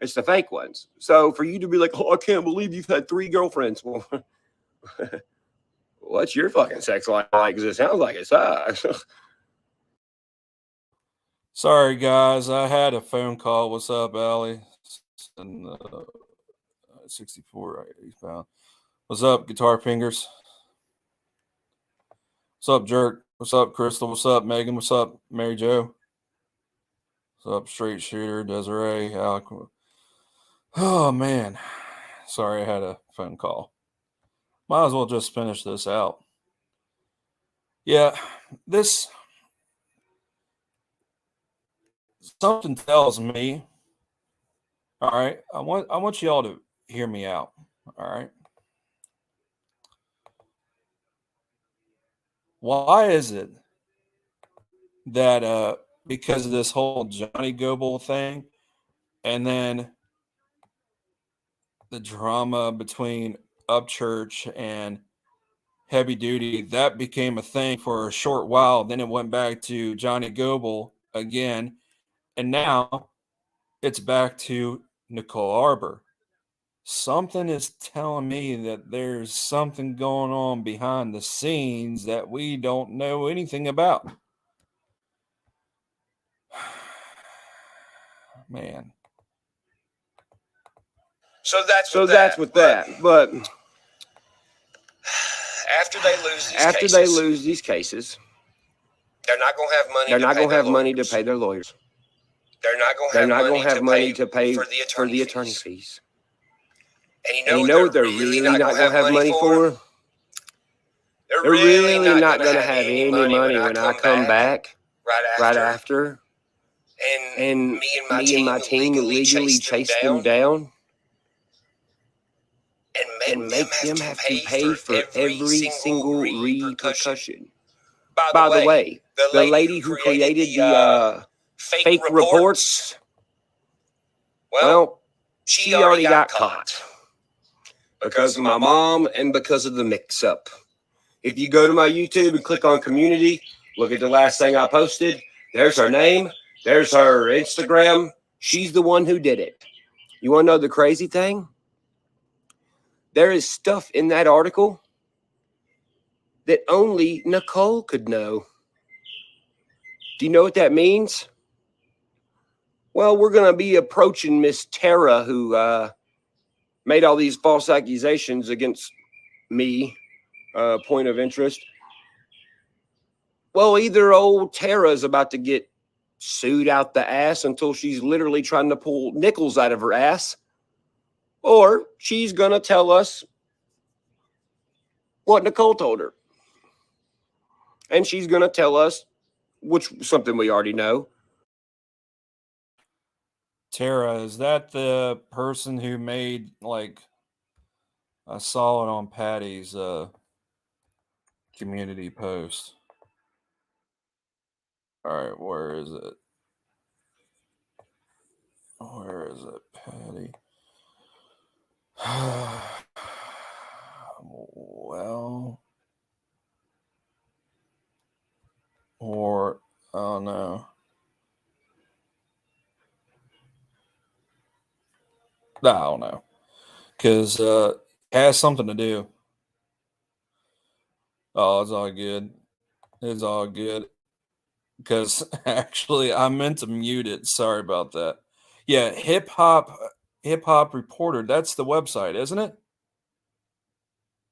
It's the fake ones. So for you to be like, "Oh, I can't believe you've had 3 girlfriends." Well, what's your fucking sex life like? Because it sounds like it sucks. Sorry, guys. I had a phone call. What's up, Allie? And 64 eastbound. What's up, Guitar Fingers? What's up, Jerk? What's up, Crystal? What's up, Megan? What's up, Mary Jo? What's up, Straight Shooter, Desiree, Alec? Oh, man. Sorry, I had a phone call. Might as well just finish this out. Yeah, something tells me, all right, I want y'all to hear me out, all right? Why is it that because of this whole Johnny Goble thing and then the drama between Upchurch and Heavy Duty, that became a thing for a short while, then it went back to Johnny Goble again, and now it's back to Nicole Arbor. Something is telling me that there's something going on behind the scenes that we don't know anything about. Man. So that's with that. But after they lose these cases, they're not going to have money. They're not going to have money to pay their lawyers. They're not going to have money to pay for the attorney fees. And you know what they're really not going to have money for? They're really not going to have any money when I come back right after. And me and my team legally chase them down and make them have to pay for every single repercussion. By the way, the lady who created the fake reports, well, she already got caught because of my mom and because of the mix-up. If you go to my YouTube and click on community, look at the last thing I posted. There's her name. There's her Instagram. She's the one who did it. You want to know the crazy thing? There is stuff in that article that only Nicole could know. Do you know what that means? Well, we're going to be approaching Miss Tara, who made all these false accusations against me, point of interest. Well, either old Tara's about to get sued out the ass until she's literally trying to pull nickels out of her ass, or she's going to tell us what Nicole told her. And she's going to tell us, which something we already know. Tara, is that the person who made, like, I saw it on Patty's community post. All right, where is it? Where is it, Patty? Well, or, oh no. I don't know. Because it has something to do. Oh, it's all good. It's all good. Because actually, I meant to mute it. Sorry about that. Yeah, hip hop reporter. That's the website, isn't it?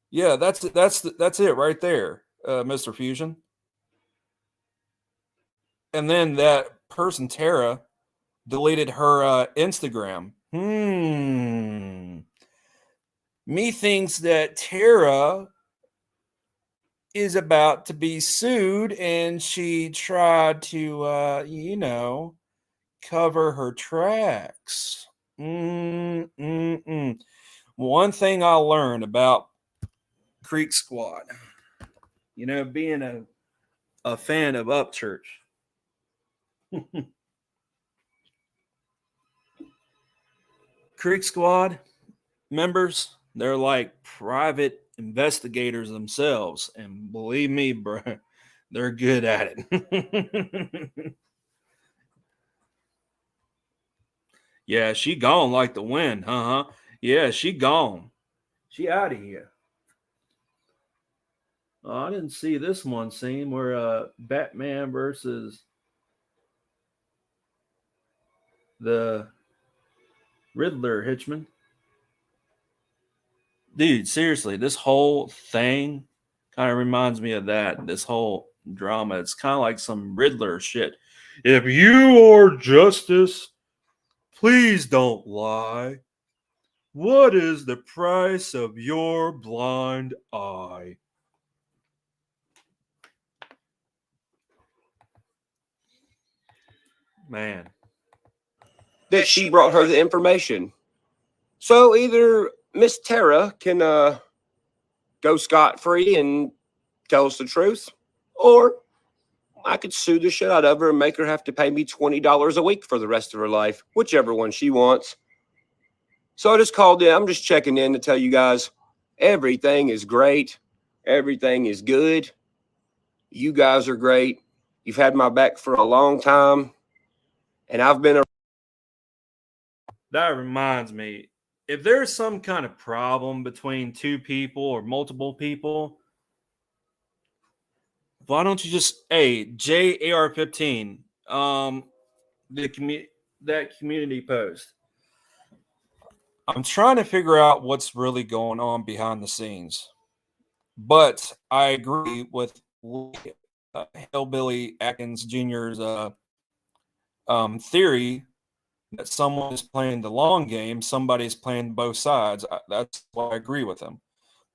Yeah, that's it right there, Mr. Fusion. And then that person Tara deleted her Instagram. Methinks that Tara is about to be sued, and she tried to, cover her tracks. One thing I learned about Creek Squad, being a fan of Upchurch. Creek Squad members, they're like private investigators themselves, and believe me, bro, they're good at it. Yeah, she gone like the wind. Yeah, she gone. She out of here. Oh, I didn't see this one scene where Batman versus the Riddler Hitchman. Dude, seriously, this whole thing kind of reminds me of that. This whole drama. It's kind of like some Riddler shit. If you are justice, please don't lie. What is the price of your blind eye? Man. That she brought her the information. So either Miss Tara can go scot-free and tell us the truth, or I could sue the shit out of her and make her have to pay me $20 a week for the rest of her life, whichever one she wants. So I just called in. I'm just checking in to tell you guys everything is great. Everything is good. You guys are great. You've had my back for a long time. And I've been That reminds me, if there's some kind of problem between two people or multiple people, why don't you just, hey, JAR15, that community post. I'm trying to figure out what's really going on behind the scenes, but I agree with Hillbilly Atkins Jr.'s theory that someone is playing the long game, somebody's playing both sides. That's why I agree with him.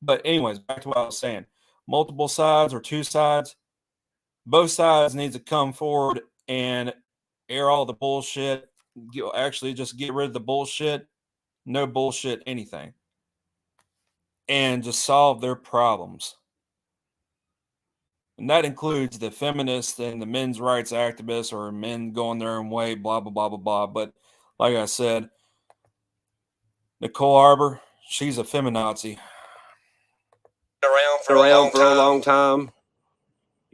But anyways, back to what I was saying. Multiple sides or two sides, both sides need to come forward and air all the bullshit. Actually, just get rid of the bullshit. No bullshit, anything. And just solve their problems. And that includes the feminists and the men's rights activists or men going their own way, blah, blah, blah, blah, blah. But like I said, Nicole Arbor, she's a feminazi. around for a long time.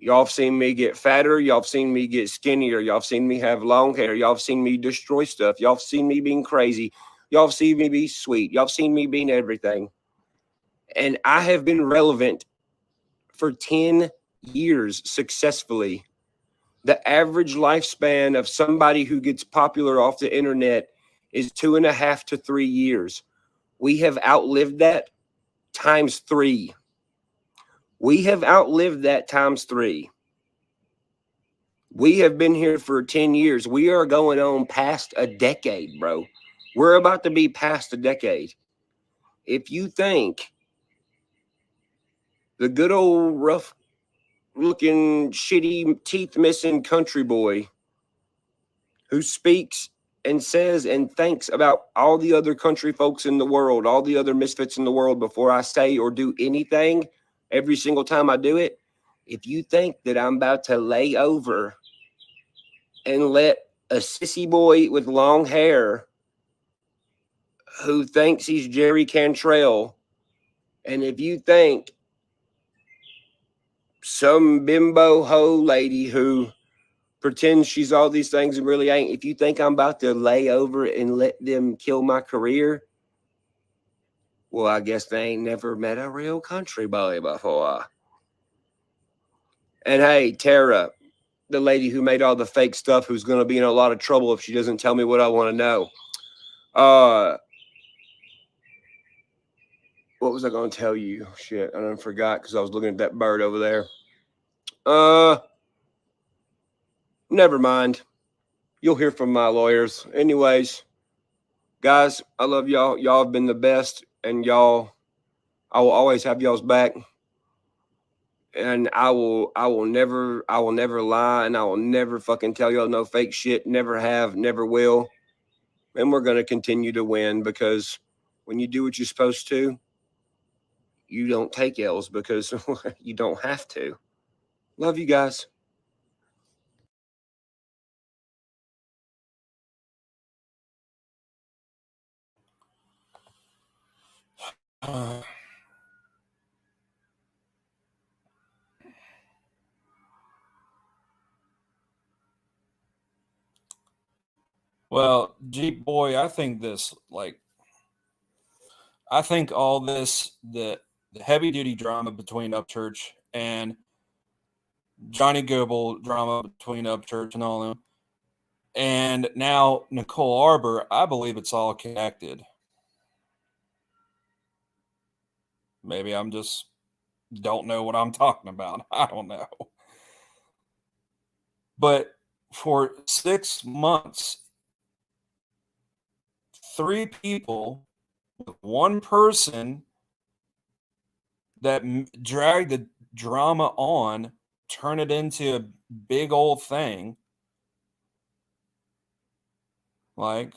Y'all have seen me get fatter. Y'all have seen me get skinnier. Y'all have seen me have long hair. Y'all have seen me destroy stuff. Y'all have seen me being crazy. Y'all have seen me be sweet. Y'all have seen me being everything. And I have been relevant for 10 years successfully. The average lifespan of somebody who gets popular off the internet is 2.5 to 3 years. We have outlived that times 3. We have outlived that times 3. We have been here for 10 years. We are going on past a decade, bro. We're about to be past a decade. If you think the good old rough looking, shitty, teeth missing country boy who speaks and says and thinks about all the other country folks in the world, all the other misfits in the world before I say or do anything, every single time I do it, if you think that I'm about to lay over and let a sissy boy with long hair who thinks he's Jerry Cantrell, and if you think some bimbo hoe lady who pretends she's all these things and really ain't, if you think I'm about to lay over and let them kill my career, well, I guess they ain't never met a real country boy before. And hey, Tara, the lady who made all the fake stuff, who's going to be in a lot of trouble if she doesn't tell me what I want to know. What was I going to tell you? Shit, I done forgot because I was looking at that bird over there. Never mind. You'll hear from my lawyers. Anyways, guys, I love y'all. Y'all have been the best, and I will always have y'all's back. And I will never lie, and I will never fucking tell y'all no fake shit. Never have, never will. And we're gonna continue to win, because when you do what you're supposed to, you don't take L's because you don't have to. Love you guys. Well, Jeep boy, I think all this, the heavy duty drama between Upchurch and Johnny Goebel drama between Upchurch and all them, and now Nicole Arbor, I believe it's all connected. Maybe I'm just don't know what I'm talking about. I don't know. But for 6 months, 3 people with one person that dragged the drama on, turn it into a big old thing. Like,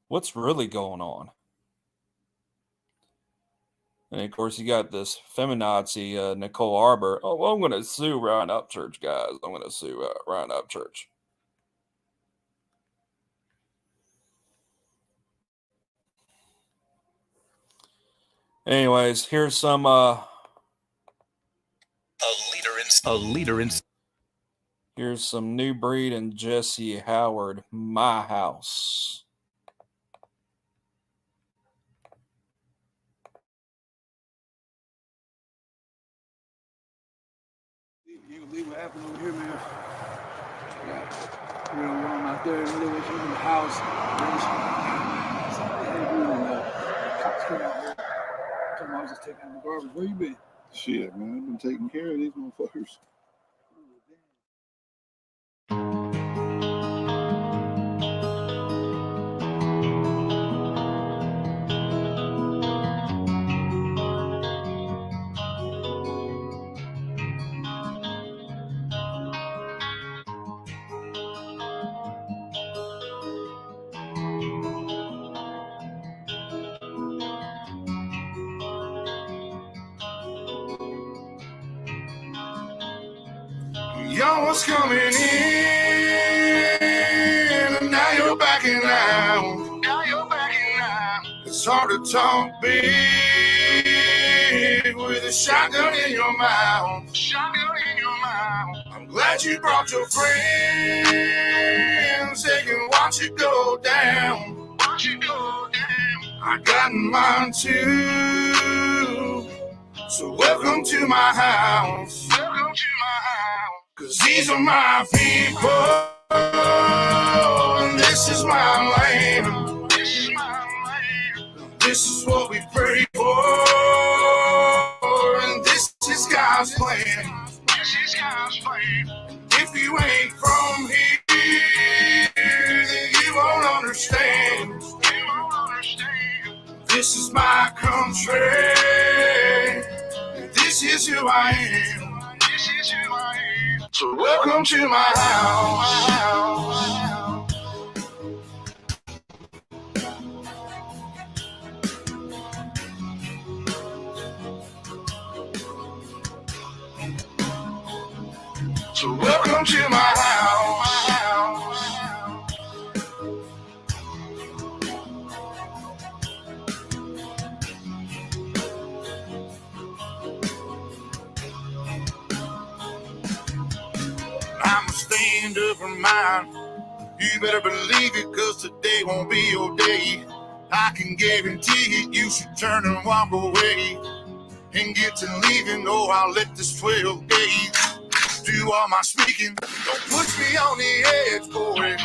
what's really going on? And of course, you got this feminazi, Nicole Arbor. Oh, well, I'm going to sue Ryan Upchurch, guys. I'm going to sue Ryan Upchurch. Anyways, here's some here's some New Breed and Jesse Howard, My House. You can believe what happened over here, man. You know, when I'm out there and they went in the house, somebody had to do it. The cops came out here. I was just taking out the garbage. Where you been? Shit, man. I've been taking care of these motherfuckers. Y'all was coming in, and now you're backing out. It's hard to talk big with with a shotgun in your mouth. I'm glad you brought your friends. They can watch it go down. I got mine too. So welcome to my house. Cause these are my people. And this is my land. This is what we pray for. And this is God's plan. If you ain't from here, then you won't understand. This is my country. This is who I am. So welcome to my house. So welcome to my house. I'ma stand up for mine. You better believe it, cause today won't be your day. I can guarantee it, you should turn and walk away and get to leaving. Oh, I'll let this 12 days do all my speaking. Don't push me on the edge, boy.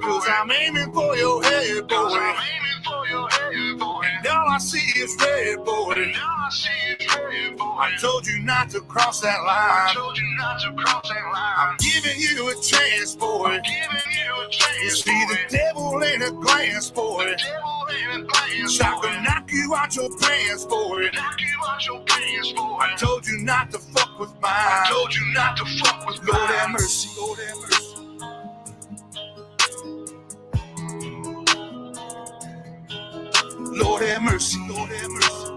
Cause I'm aiming for your head, boy. And all I see is red, boy. I told you not to cross that line. I'm giving you a chance, boy. See, the devil ain't a glance, boy. Shot to knock you out your pants, boy. I told you not to fuck with mine. Lord have mercy, Lord have mercy. Lord have mercy, Lord have mercy.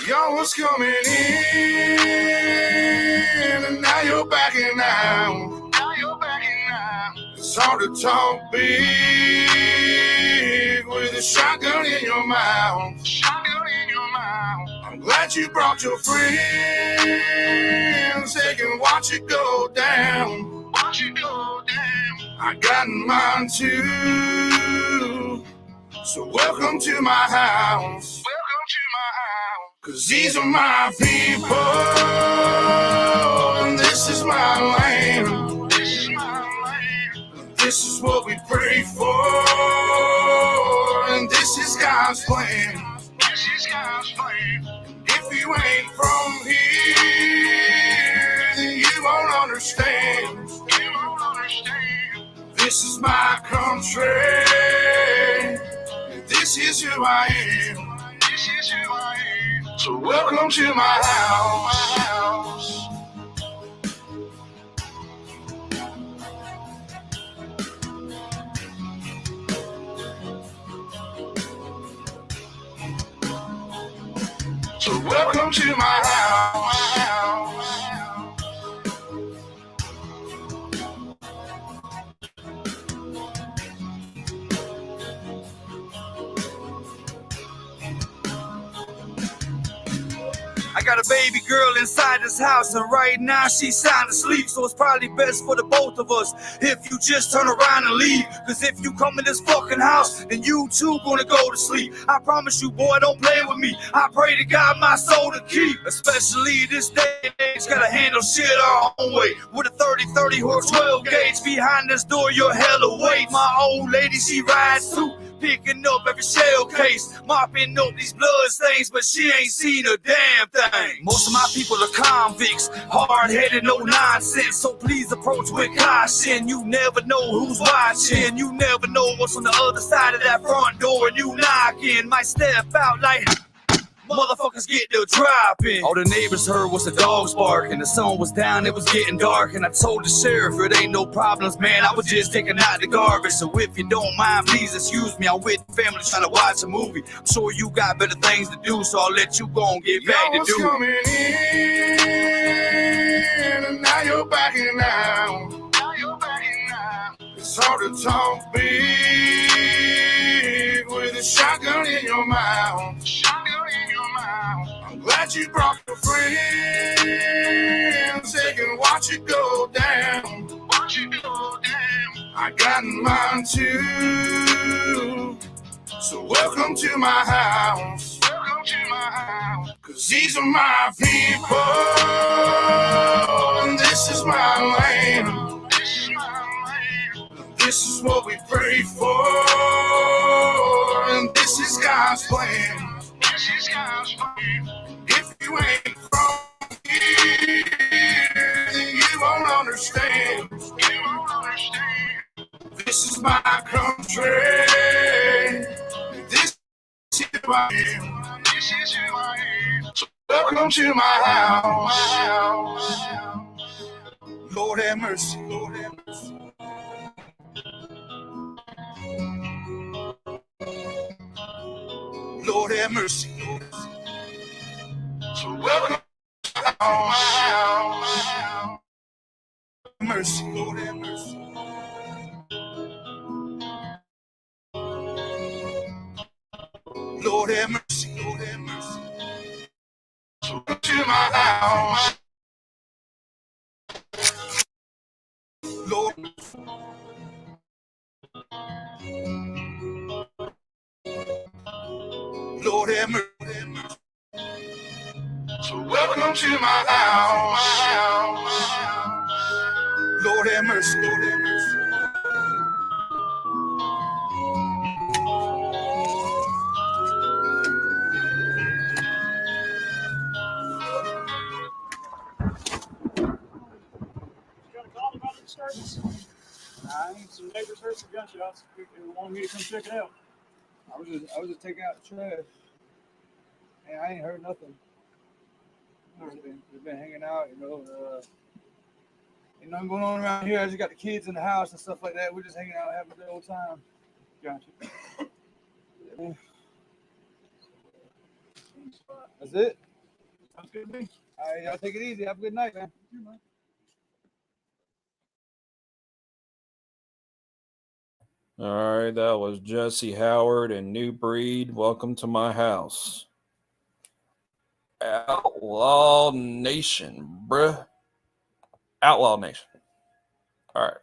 Y'all was coming in, and now you're backing out. It's hard to talk big with a shotgun in your mouth. I'm glad you brought your friends. They can watch it go down. I got mine too. So welcome to my house. Cause these are my people. And this is my land. This is what we pray for. And this is God's plan. If you ain't from here, then you won't understand. This is my country. This is who I am. So welcome to my house. So welcome to my house. I got a baby girl inside this house, and right now she's sound asleep, so it's probably best for the both of us if you just turn around and leave. Cause if you come in this fucking house, then you too gonna go to sleep. I promise you, boy, don't play with me. I pray to God my soul to keep. Especially this day and age, gotta handle shit our own way. With a 30-30 or 12 gauge behind this door, you're hella weight. My old lady, she rides too, picking up every shell case, mopping up these blood stains, but she ain't seen a damn thing. Most of my people are convicts, hard-headed, no nonsense, so please approach with caution. You never know who's watching, you never know what's on the other side of that front door, and you knocking might step out like motherfuckers get their dropping. All the neighbors heard was the dogs barking. The sun was down, it was getting dark, and I told the sheriff it ain't no problems, man. I was just taking out the garbage. So if you don't mind, please excuse me. I'm with the family trying to watch a movie. I'm sure you got better things to do, so I'll let you go and get back to do. Coming in, and now you're backing out. It's hard to talk big with your mouth. I'm glad you brought your friends. They can watch it go down. I got mine too. So welcome to my house. Cause these are my people. And this is my land. This is what we pray for. And this is God's plan. If you ain't from here, then you won't understand. This is my country. This is who I am. So welcome to my house. Lord have mercy. Lord have mercy. Lord have mercy. So welcome to my house. Mercy. Lord have mercy. Lord have mercy. Lord have mercy. So welcome to my house. Lord, Lord have mercy. So welcome to my house. Lord have mercy. Lord have mercy. Some neighbors heard some gunshots. They wanted me to come check it out. I was just taking out the trash. And I ain't heard nothing. They've been hanging out, ain't nothing going on around here. I just got the kids in the house and stuff like that. We're just hanging out, having a good old time. Gotcha. Yeah. That's it. Sounds good to me. All right, y'all take it easy. Have a good night, man. You too, man. All right, that was Jesse Howard and New Breed. Welcome to my house. Outlaw Nation, bruh. Outlaw Nation. All right.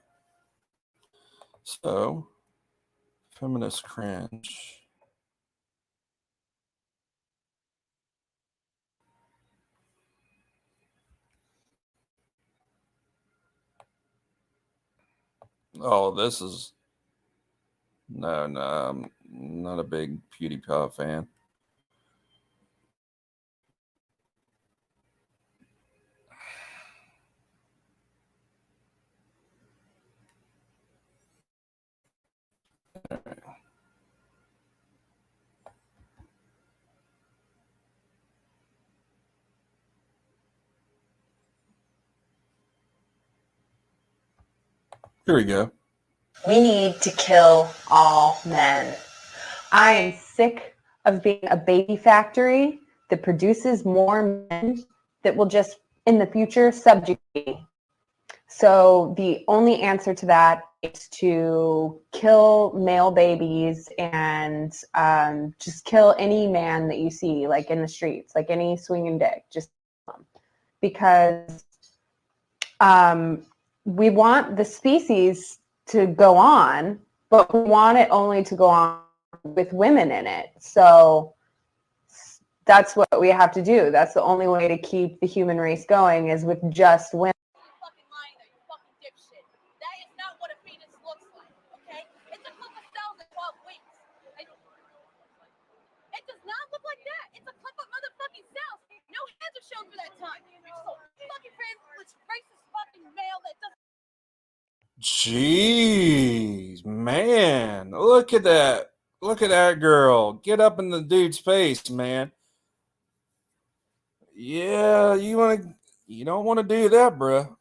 So, feminist cringe. Oh, this is... No, I'm not a big PewDiePie fan. All right. Here we go. We need to kill all men. I am sick of being a baby factory that produces more men that will just, in the future, subjugate me. So the only answer to that is to kill male babies and just kill any man that you see, like in the streets, like any swinging dick, just kill them. Because we want the species to go on, but we want it only to go on with women in it. So that's what we have to do. That's the only way to keep the human race going is with just women. Fucking lying there, you fucking dipshit. That is not what a penis looks like, okay? It's a clip of cells in 12 weeks. It does not look like that. It's a clip of motherfucking cells. No hands are shown for that time. You're so fucking racist fucking male that doesn't. Jeez, man. Look at that. Look at that girl. Get up in the dude's face, man. Yeah, you don't want to do that, bruh.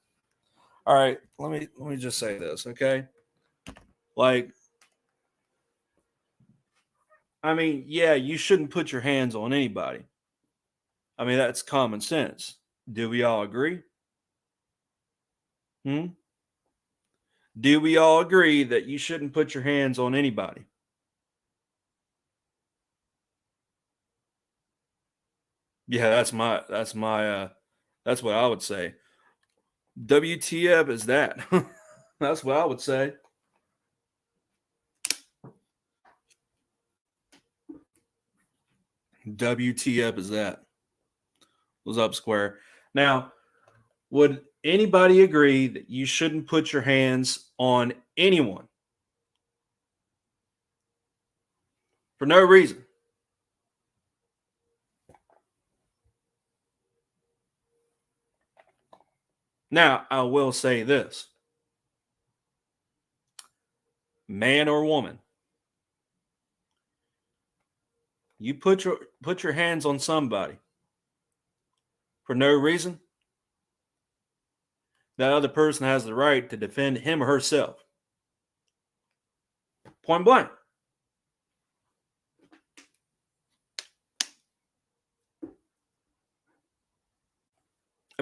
All right, let me just say this, okay? Like, I mean, yeah, you shouldn't put your hands on anybody. I mean, that's common sense. Do we all agree? Do we all agree that you shouldn't put your hands on anybody? Yeah, that's what I would say. WTF is that? That's what I would say. WTF is that? What's up, Square? Now, would anybody agree that you shouldn't put your hands on anyone for no reason? Now, I will say this. Man or woman, you put your hands on somebody for no reason, that other person has the right to defend him or herself. Point blank.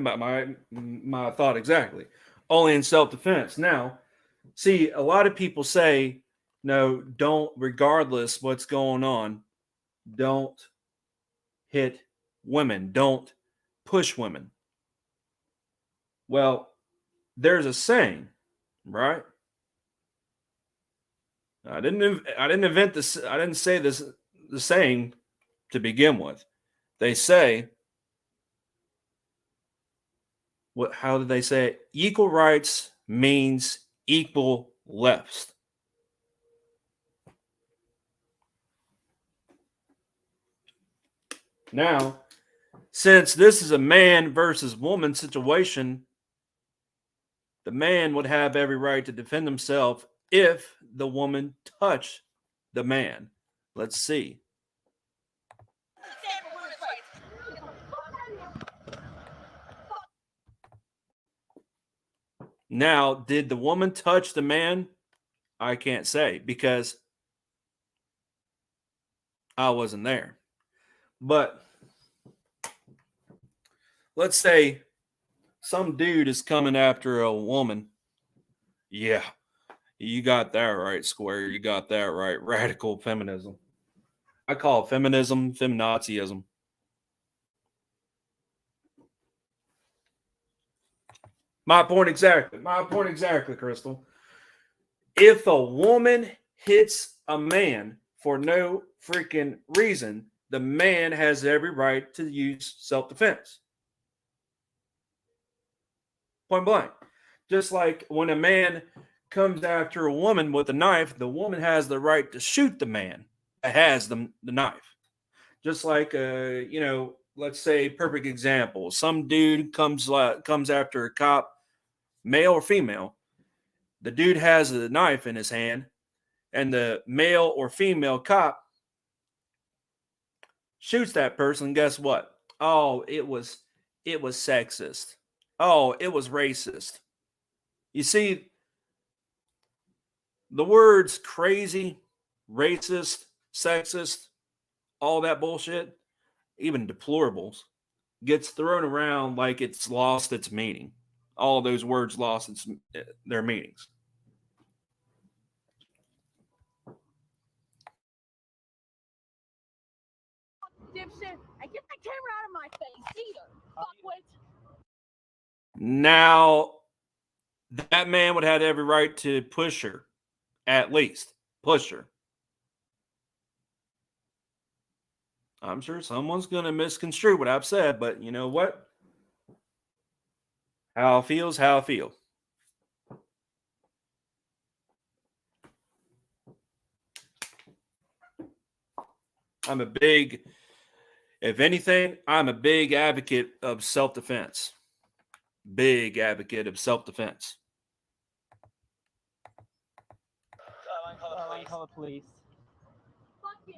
My thought exactly. Only in self-defense. Now, see, a lot of people say, no, don't, regardless what's going on, don't hit women, don't push women. Well, there's a saying, right? I didn't invent this. I didn't say this. The saying to begin with. They say, what? How did they say it? Equal rights means equal lefts. Now, since this is a man versus woman situation, the man would have every right to defend himself if the woman touched the man. Let's see. Now, did the woman touch the man? I can't say because I wasn't there. But let's say some dude is coming after a woman. Yeah, you got that right, Square. You got that right. Radical feminism. I call it feminism, feminaziism. My point exactly, Crystal. If a woman hits a man for no freaking reason, the man has every right to use self-defense. Point blank. Just like when a man comes after a woman with a knife, the woman has the right to shoot the man that has the knife. Just like, let's say, perfect example. Some dude comes after a cop, male or female. The dude has a knife in his hand, and the male or female cop shoots that person. Guess what? Oh, it was sexist. Oh, it was racist. You see, the words crazy, racist, sexist, all that bullshit, even deplorables, gets thrown around like it's lost its meaning. All those words lost their meanings. Dipshit, and get that camera out of my face, either. Fuckwit. Now, that man would have every right to push her, at least push her. I'm sure someone's going to misconstrue what I've said, but you know what? How it feels, how I feel. If anything, I'm a big advocate of self-defense. Big advocate of self-defense. I call the police. Fuck you.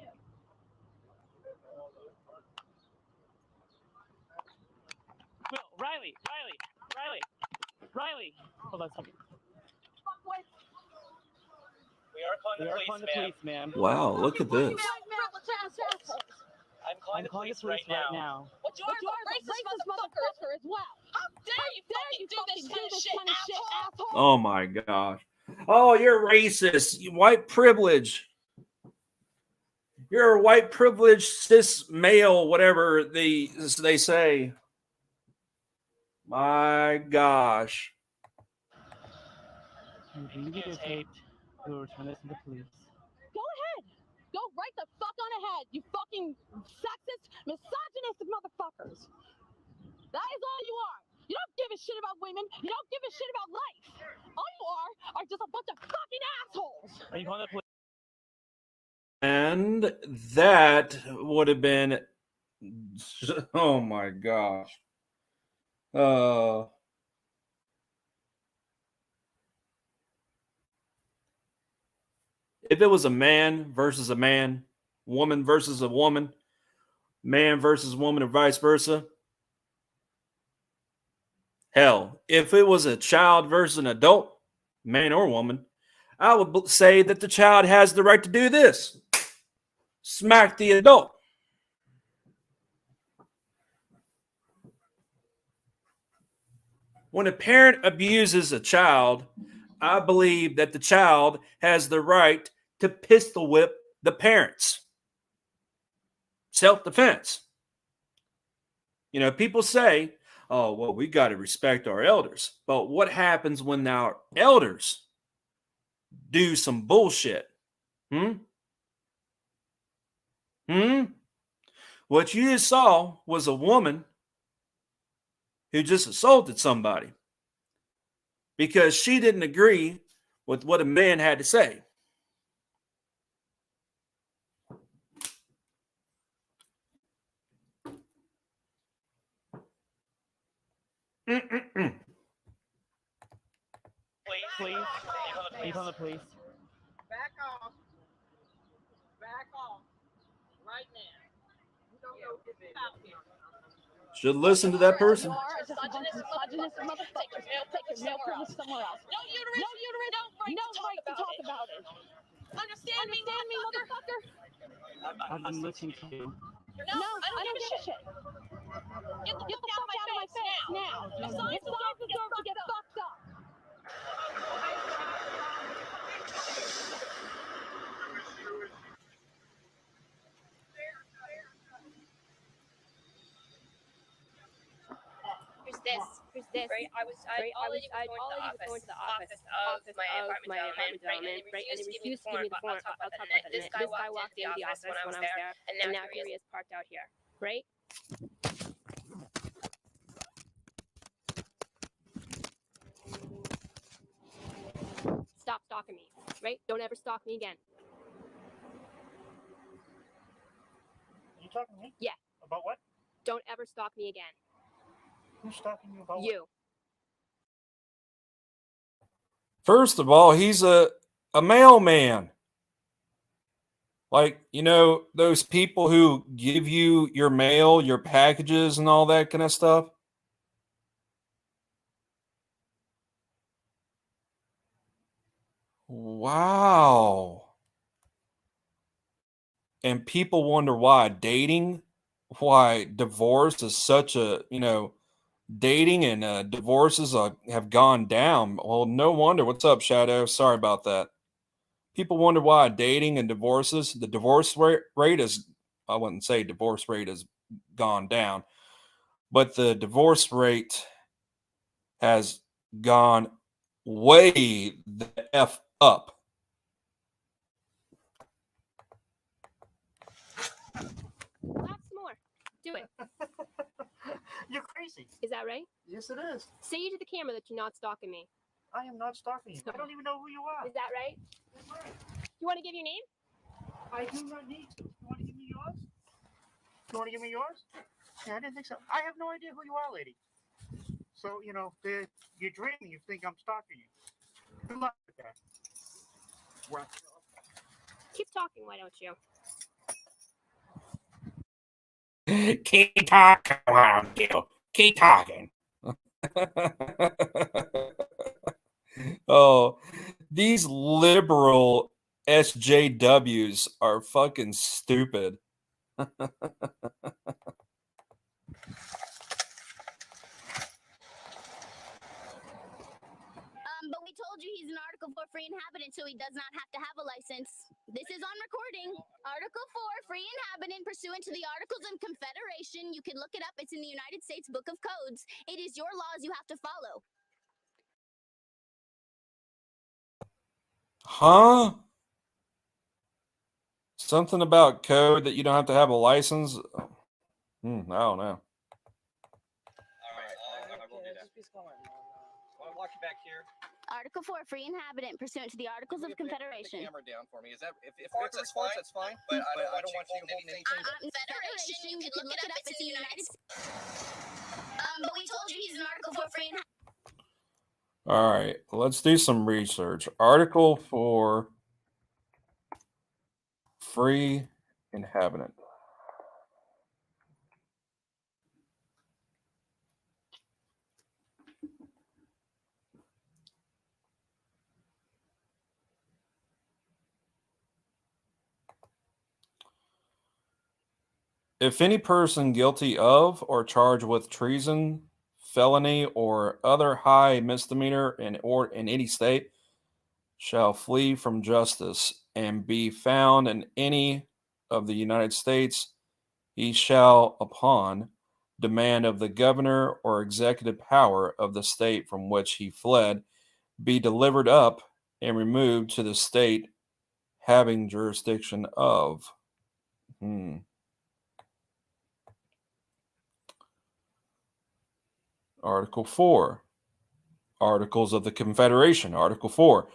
Will, Riley. Hold on, stop. Fuckwit. We are calling the police, ma'am. Wow, look at this. I'm calling the police right now. But you are a racist motherfucker as well. How dare you do this kind of shit, asshole? Oh my gosh. Oh, you're racist. White privilege. You're a white privileged cis male, whatever they say. My gosh. You videotaped. We'll return this to the police. Go ahead. Go right the fuck on ahead, you fucking sexist, misogynistic motherfuckers. That is all you are. You don't give a shit about women. You don't give a shit about life. All you are just a bunch of fucking assholes. Are you calling the police? And that would have been, oh my gosh. If it was a man versus a man, woman versus a woman, man versus woman, or vice versa, hell, if it was a child versus an adult, man or woman, I would say that the child has the right to do this. Smack the adult. When a parent abuses a child, I believe that the child has the right to pistol whip the parents. Self-defense. You know, people say, oh, well, we got to respect our elders. But what happens when our elders do some bullshit? What you just saw was a woman who just assaulted somebody because she didn't agree with what a man had to say. Please. Are you calling the police? Back off. Back off. Right now. You don't know this is out here. Should listen to that person. You are just a bunch of misogynistic motherfuckers. Take your male privilege somewhere else. No uterus. No right to talk about it. Understand me, motherfucker? I've been listening to you. No, I don't give a shit. Get the fuck out of my face now. Besides deserve to get fucked up. Who's this? Right, all I did was go into the office of my apartment development, right, and they refused to give me the form. I'll talk about that in a minute. This guy walked into the office when I was there, and now here he is parked out here, right? Stop stalking me, right? Don't ever stalk me again. Are you talking to me? Yeah. About what? Don't ever stalk me again. Who's stalking you about You. First of all, he's a mailman. Like, you know, those people who give you your mail, your packages, and all that kind of stuff. Wow. And people wonder why divorce is such a, you know, dating and divorces have gone down. Well, no wonder. What's up, Shadow? Sorry about that. People wonder why dating and divorces, the divorce rate is, I wouldn't say divorce rate has gone down, but the divorce rate has gone way the F up. Laugh some more. Do it. You're crazy. Is that right? Yes, it is. Say to the camera that you're not stalking me. I am not stalking you. I don't even know who you are. Is that right? You want to give your name? I do not need to. You want to give me yours? You want to give me yours? Yeah, I didn't think so. I have no idea who you are, lady. So, you know, you're dreaming. You think I'm stalking you. Good luck with that. What? Keep talking, why don't you? Keep talking around you. Keep talking. Oh, these liberal SJWs are fucking stupid. But we told you he's an article Article 4, free inhabitant, so he does not have to have a license. This is on recording. Article 4, free inhabitant, pursuant to the Articles of Confederation. You can look it up. It's in the United States Book of Codes. It is your laws you have to follow. Huh? Something about code that you don't have to have a license? I don't know. I'll walk you back here. Article 4, free inhabitant, pursuant to the Articles of Confederation. The camera down for me. Is that if it's sports, that's fine. But I don't want you holding anything. Confederation, you can look it up. It's in the United States. But we told you he's an Article 4 free inhabitant. All right, let's do some research. Article 4, free inhabitant. If any person guilty of or charged with treason, felony, or other high misdemeanor in any state shall flee from justice and be found in any of the United States, he shall, upon demand of the governor or executive power of the state from which he fled, be delivered up and removed to the state having jurisdiction of. Article 4, Articles of the Confederation. Article 4,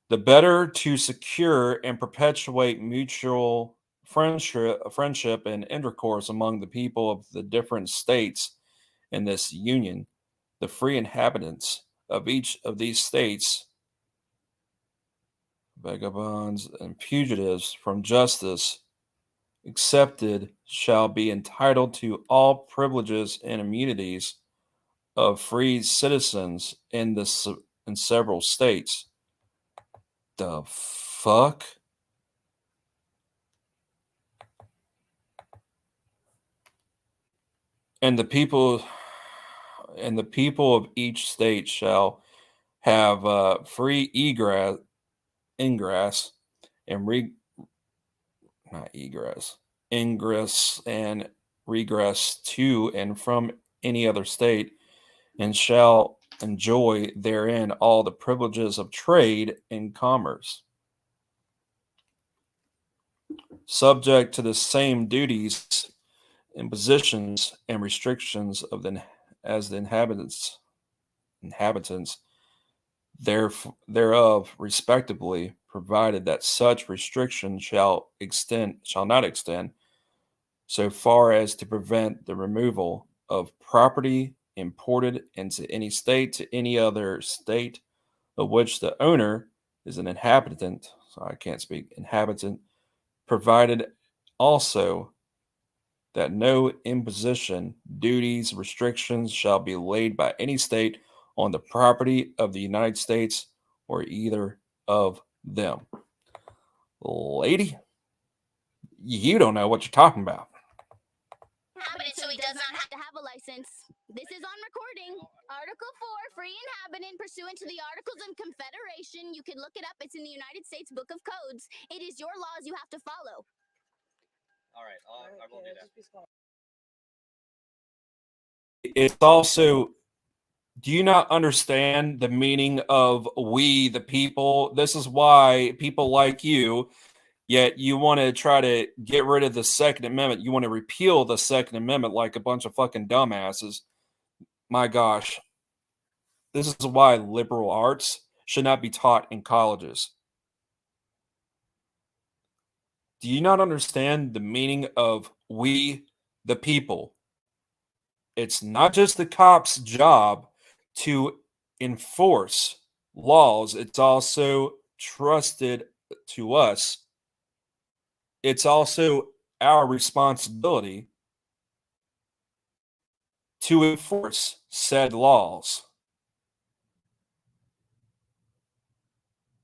the better to secure and perpetuate mutual friendship and intercourse among the people of the different states in this union, the free inhabitants of each of these states, vagabonds and fugitives from justice accepted, shall be entitled to all privileges and immunities of free citizens in several states. The fuck? And the people of each state shall have free ingress and regress to and from any other state, and shall enjoy therein all the privileges of trade and commerce, subject to the same duties, impositions, and restrictions as the inhabitants thereof respectively, provided that such restrictions shall not extend so far as to prevent the removal of property imported into any state to any other state of which the owner is an inhabitant. So I can't speak inhabitant. Provided also that no imposition, duties, restrictions shall be laid by any state on the property of the United States or either of them. Lady, you don't know what you're talking about. So he does not have to have a license. This is on recording. Article 4, free inhabitant, pursuant to the Articles of Confederation. You can look it up. It's in the United States Book of Codes. It is your laws you have to follow. All right, I will do that. It's also, do you not understand the meaning of we the people? This is why people like you, yet you want to try to get rid of the Second Amendment. You want to repeal the Second Amendment like a bunch of fucking dumbasses. My gosh. This is why liberal arts should not be taught in colleges. Do you not understand the meaning of we the people? It's not just the cop's job to enforce laws. It's also trusted to us. It's also our responsibility to enforce said laws.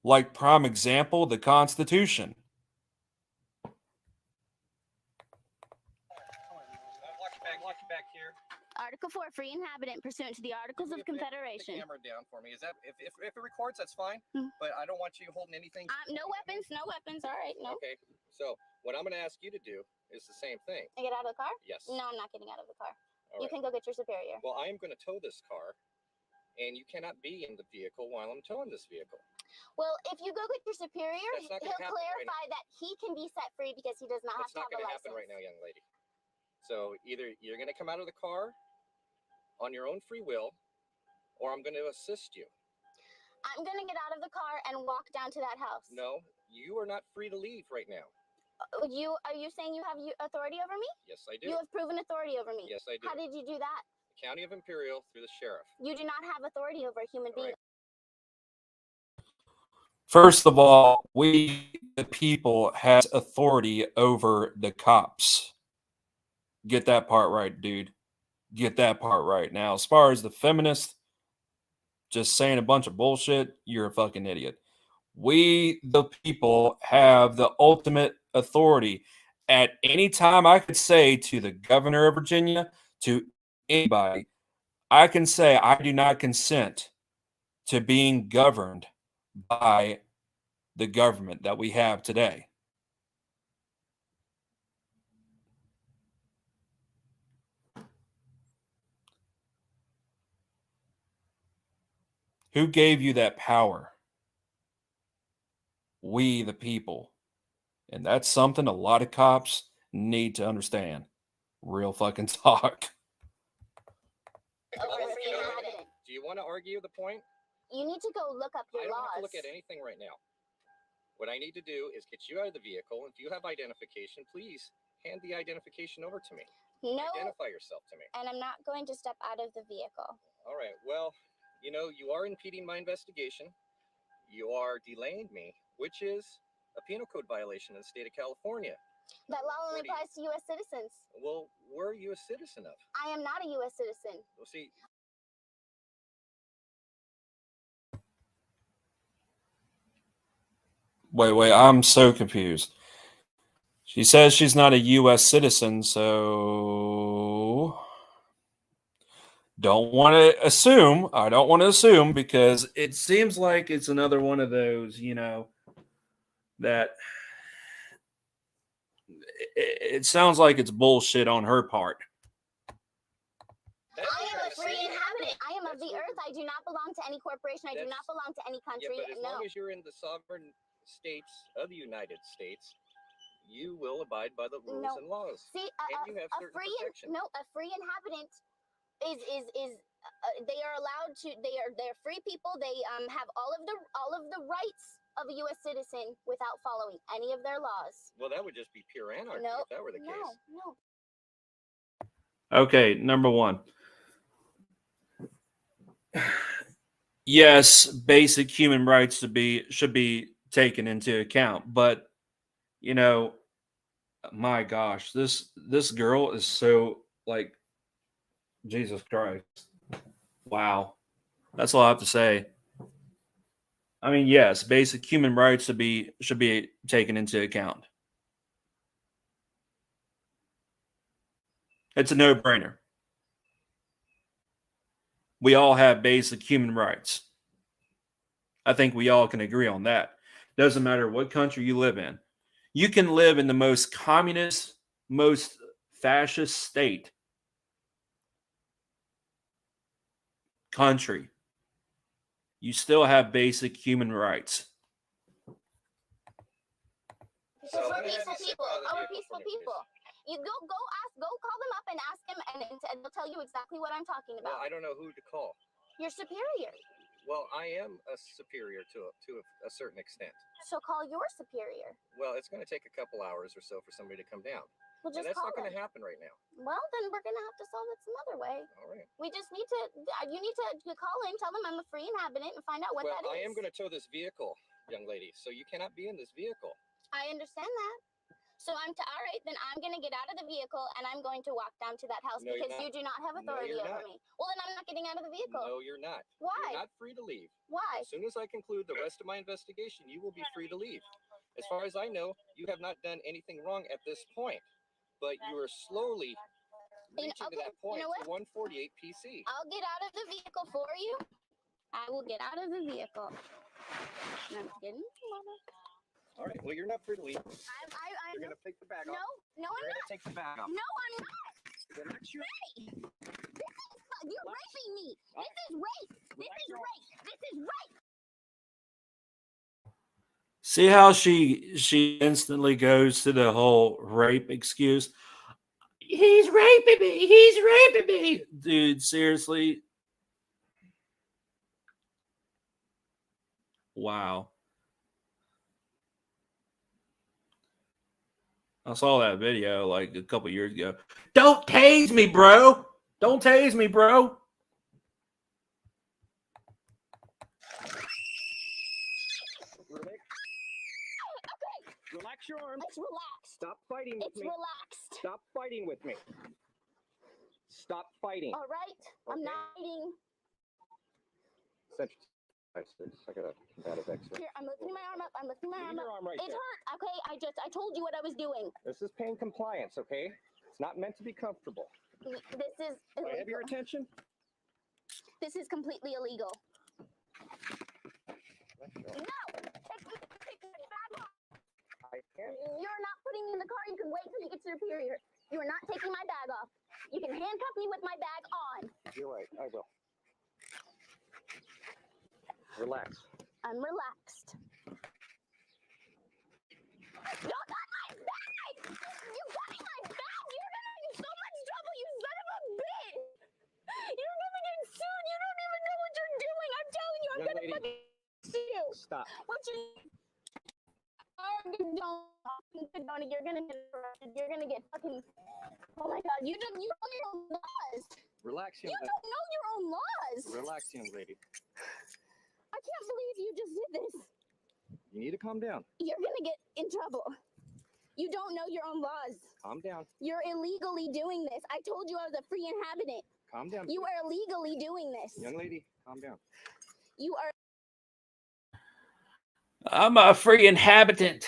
Like prime example, the Constitution. Article 4, free inhabitant pursuant to the Articles of Confederation. The camera down for me. Is that if it records, that's fine. But I don't want you holding anything. No weapons. No weapons. All right. No. Okay. So what I'm going to ask you to do is the same thing. I get out of the car? Yes. No, I'm not getting out of the car. All You right. can go get your superior. Well, I am going to tow this car, and you cannot be in the vehicle while I'm towing this vehicle. Well, if you go get your superior, That's not he'll gonna happen right clarify that he can be set free because he does not That's have not to have a going to license. happen right now, young lady. So either you're going to come out of the car on your own free will, or I'm going to assist you. I'm going to get out of the car and walk down to that house. No, you are not free to leave right now. Are you saying you have authority over me? Yes, I do. You have proven authority over me. Yes, I do. How did you do that? The County of Imperial through the sheriff. You do not have authority over a human being. First of all, we, the people, has authority over the cops. Get that part right, dude. Get that part right. Now, as far as the feminist just saying a bunch of bullshit, you're a fucking idiot. We, the people, have the ultimate authority. At any time, I could say to the governor of Virginia, to anybody, I can say I do not consent to being governed by the government that we have today. Who gave you that power? We, the people. And that's something a lot of cops need to understand. Real fucking talk. Do you want to argue the point? You need to go look up your I don't laws. have to look at anything right now. What I need to do is get you out of the vehicle. If you have identification, please hand the identification over to me. No. Identify yourself to me. And I'm not going to step out of the vehicle. All right. Well, you know, you are impeding my investigation. You are delaying me, which is a penal code violation in the state of California. That law only applies to U.S. citizens. Well, where are you a citizen of? I am not a U.S. citizen. Well, see. Wait, I'm so confused. She says she's not a U.S. citizen, so don't want to assume. I don't want to assume because it seems like it's another one of those, you know, that it sounds like it's bullshit on her part. I am a free inhabitant. I am of the earth. I do not belong to any corporation. I do not belong to any country. Yeah, but as long as you're in the sovereign states of the United States, you will abide by the rules and laws. See, and you have certain protections. a free inhabitant is they are allowed to. They're free people. They have all of the rights of a U.S. citizen without following any of their laws. Well, that would just be pure anarchy if that were the case. No. Okay, number one. Yes, basic human rights should be taken into account, but you know, my gosh, this girl is so like Jesus Christ. Wow. That's all I have to say. I mean, yes, basic human rights should be taken into account. It's a no-brainer. We all have basic human rights. I think we all can agree on that. Doesn't matter what country you live in. You can live in the most communist, most fascist state, country. You still have basic human rights. Because we're peaceful people. We're peaceful people. You go call them up and ask them, and they'll tell you exactly what I'm talking about. Well, I don't know who to call. Your superior. Well, I am a superior to a certain extent. So call your superior. Well, it's going to take a couple hours or so for somebody to come down. Well, just and that's call not going to them. happen right now. Well, then we're going to have to solve it some other way. All right. We just need to, you need to call in, tell them I'm a free inhabitant, and find out what that is. Well, I am going to tow this vehicle, young lady, so you cannot be in this vehicle. I understand that. So all right, then I'm going to get out of the vehicle and I'm going to walk down to that house because you do not have authority over me. Well, then I'm not getting out of the vehicle. No, you're not. Why? You're not free to leave. Why? As soon as I conclude the rest of my investigation, you will be free to leave. As far as I know, you have not done anything wrong at this point, but you are slowly reaching to that point to 148 PC. I'll get out of the vehicle for you. I will get out of the vehicle. I'm getting All right. Well, you're not free to leave. I'm You're gonna take the bag off. No, I'm You're not. gonna take the bag off. No, I'm not. Relax your. Hey! You're raping me. This is rape. This is rape. This is rape. See how she instantly goes to the whole rape excuse? He's raping me. He's raping me. Dude, seriously. Wow. I saw that video like a couple years ago. Don't tase me, bro. Don't tase me, bro. Relax your arms. It's relaxed. Stop fighting with me. It's relaxed. Stop fighting with me. Stop fighting. All right. I'm not fighting. I got a combative exit. Here, I'm lifting my arm up. I'm lifting my Leave arm your up. arm right It's there. hurt. Okay, I told you what I was doing. This is pain compliance, okay? It's not meant to be comfortable. This is Do I have your illegal. attention? This is completely illegal. No! I can't. You're not putting me in the car. You can wait till you get to Superior. You are not taking my bag off. You can handcuff me with my bag on. You're right. I will. Relax. I'm relaxed. You got my bag! You got my bag! You're gonna get so much trouble, you son of a bitch! You're gonna get sued. You don't even know what you're doing. I'm telling you, I'm Young gonna lady, fucking sue you. Stop. What you? Don't. You're gonna get arrested. You're gonna get fucking. Oh my god! You know your own laws. Relax, young You lady. don't know your own laws. Relax, young lady. I can't believe you just did this. You need to calm down. You're gonna get in trouble. You don't know your own laws. Calm down. You're illegally doing this. I told you I was a free inhabitant. Calm down. You are illegally doing this. Young lady, calm down. You are. I'm a free inhabitant.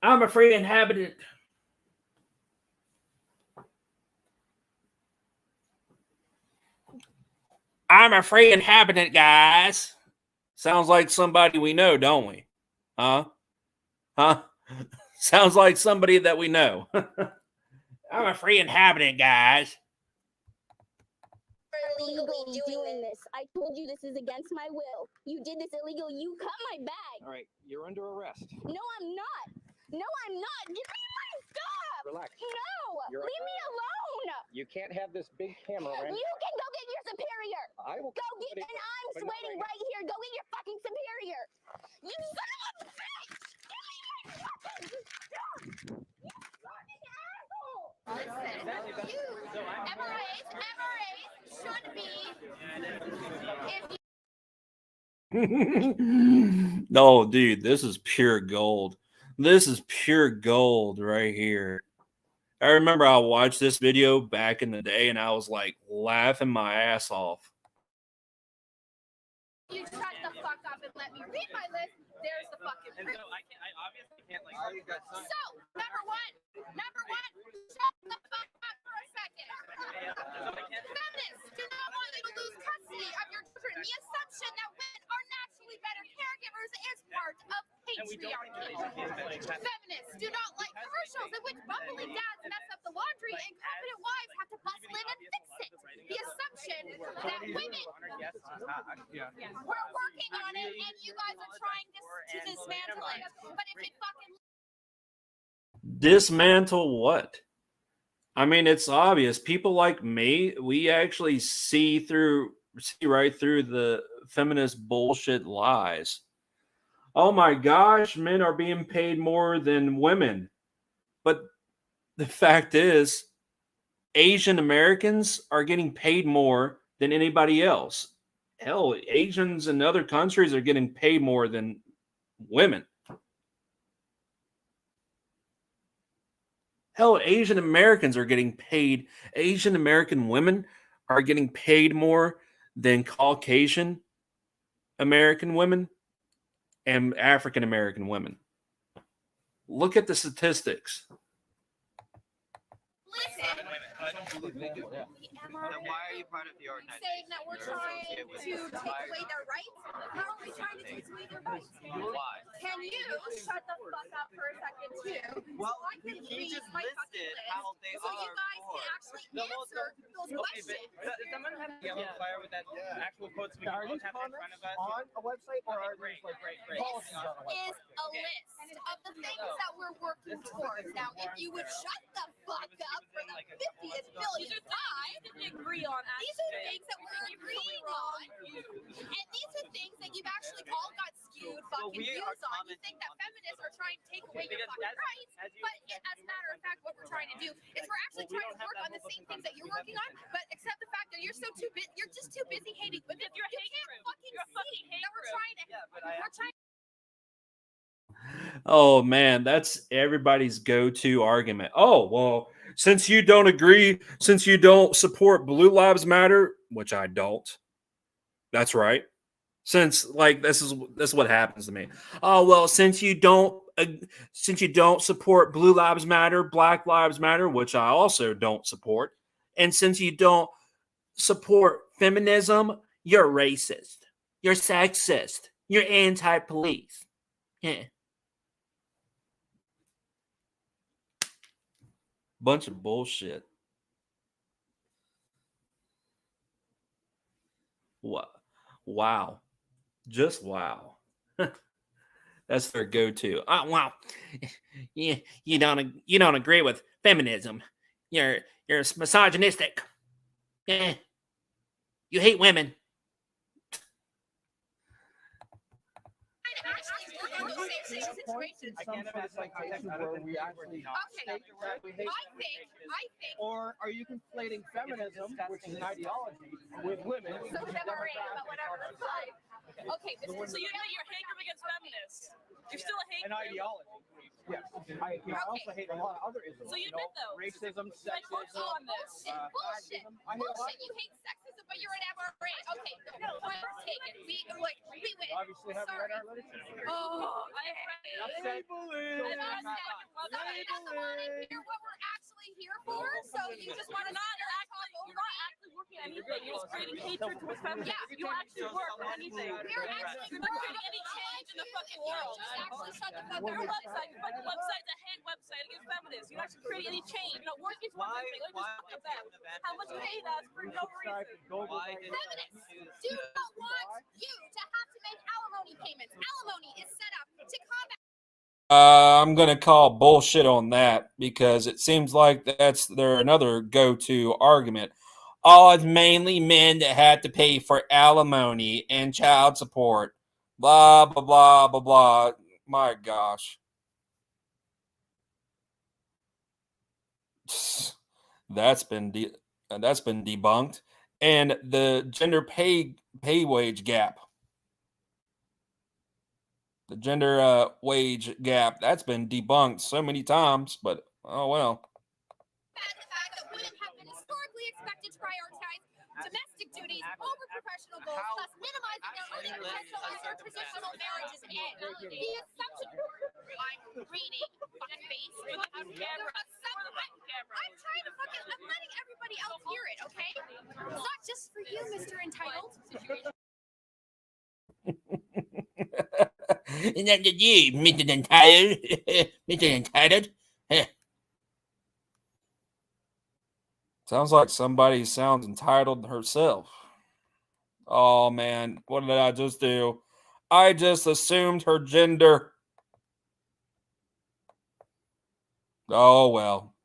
I'm a free inhabitant. I'm a free inhabitant, guys. Sounds like somebody we know, don't we? Huh? Huh? Sounds like somebody that we know. I'm a free inhabitant, guys. Illegally doing this. I told you this is against my will. You did this illegal. You cut my bag. All right, you're under arrest. No, I'm not. No, I'm not. Give me my stuff. Relax. No, You're leave me alone. You can't have this big camera around. You can go get your superior. I will. Go get, and I'm but not waiting right right here. Go get your fucking superior. You son of a bitch! Give me my fucking stuff. You fucking asshole! Listen, you, MRAs should be, if you No, dude, this is pure gold. This is pure gold right here. I remember I watched this video back in the day and I was like laughing my ass off. you shut the fuck up and let me read my list, there's the fucking proof. I obviously can't like. So, number one, shut the fuck up for a second. Feminists do not want you to lose custody of your children. The assumption that women are naturally better caregivers is part of patriarchy. Feminists do not like commercials in which bumbling dads mess up the laundry and competent wives have to bust live and fix it. The assumption that women, we're working on it and you guys are trying to dismantle it. But if it fucking Dismantle what? I mean, it's obvious. People like me, we actually see right through the feminist bullshit lies. Oh my gosh, men are being paid more than women. But the fact is, Asian Americans are getting paid more than anybody else. Hell, Asians in other countries are getting paid more than women. Hell, Asian Americans are getting paid. Asian American women are getting paid more than Caucasian American women and African American women. Look at the statistics. listen, Then why are you part of the organization? Saying that we're trying to take away their rights? How are we trying to take away their rights? Why? Can you shut the fuck up for a second too? Well, I can he read just my fucking listed list, how they so you are guys for. can actually answer those questions. Does someone have a yellow flyer with that actual quotes we can both have in front of us? On a website or are great, these like great. policies on a Is website? a list of the things that we're working towards. Now, if you would shut the fuck up for the 50th billionth time, these are things that we're agreeing on. And these are things that you've actually all got skewed fucking views on. You think that feminists are trying to take away your fucking rights, but as a matter of fact, what we're trying to do is we're actually trying to work on the same things that you're working on, but except the fact that you're so too busy, you're just too busy hating women. You can't fucking see that we're trying to. Oh man, that's everybody's go-to argument. Oh, well, since you don't agree, since you don't support Blue Lives Matter, which I don't. That's right. Since like this is what happens to me. Oh, well, since you don't support Blue Lives Matter, Black Lives Matter, which I also don't support, and since you don't support feminism, you're racist. You're sexist. You're anti-police. Yeah. Bunch of bullshit. What? Wow. Just wow. That's their go-to. Oh wow. You don't agree with feminism. You're misogynistic. Yeah. You hate women. Or are you conflating feminism, which is an ideology, with women? So whatever, it's like. Okay, so you know you're hating against feminists. You're still a hate an ideology. Yes. I also hate a lot of other isms. So you admit those. Racism, sexism. Bullshit. Bullshit. You hate sexism, but you're an MRA. Okay, no, point taken. We win. Obviously haven't read our literature. Oh, Labeling. doesn't want to hear what we're actually here for, so you just want to you're not actually working on anything. You're just creating hatred towards feminists. Yeah, you actually work on anything. You're actually not creating any change in the fucking world. Just actually shut the fuck up. Your website, your fucking website's a hate website against feminists. You're not actually creating any change. You're not working towards anything. Let me just fuck up that. How much you hate us for no reason. Feminists do not want you to have to make alimony payments. Alimony is set up to combat. I'm gonna call bullshit on that because it seems like that's their another go-to argument. Oh, it's mainly men that had to pay for alimony and child support. Blah blah blah blah blah. My gosh, that's been debunked, and the gender pay wage gap. The gender wage gap, that's been debunked so many times, but oh well. The fact that women have been historically expected to prioritize domestic duties over professional goals, thus minimizing their earning potential as their traditional marriages end. The assumption I'm reading fucking face on camera. I'm trying to I'm letting everybody else hear it, okay? It's not just for you, Mr. Entitled. And then did you, Mr. Entitled? Mr. Entitled? Sounds like somebody sounds entitled herself. Oh man, what did I just do? I just assumed her gender. Oh well.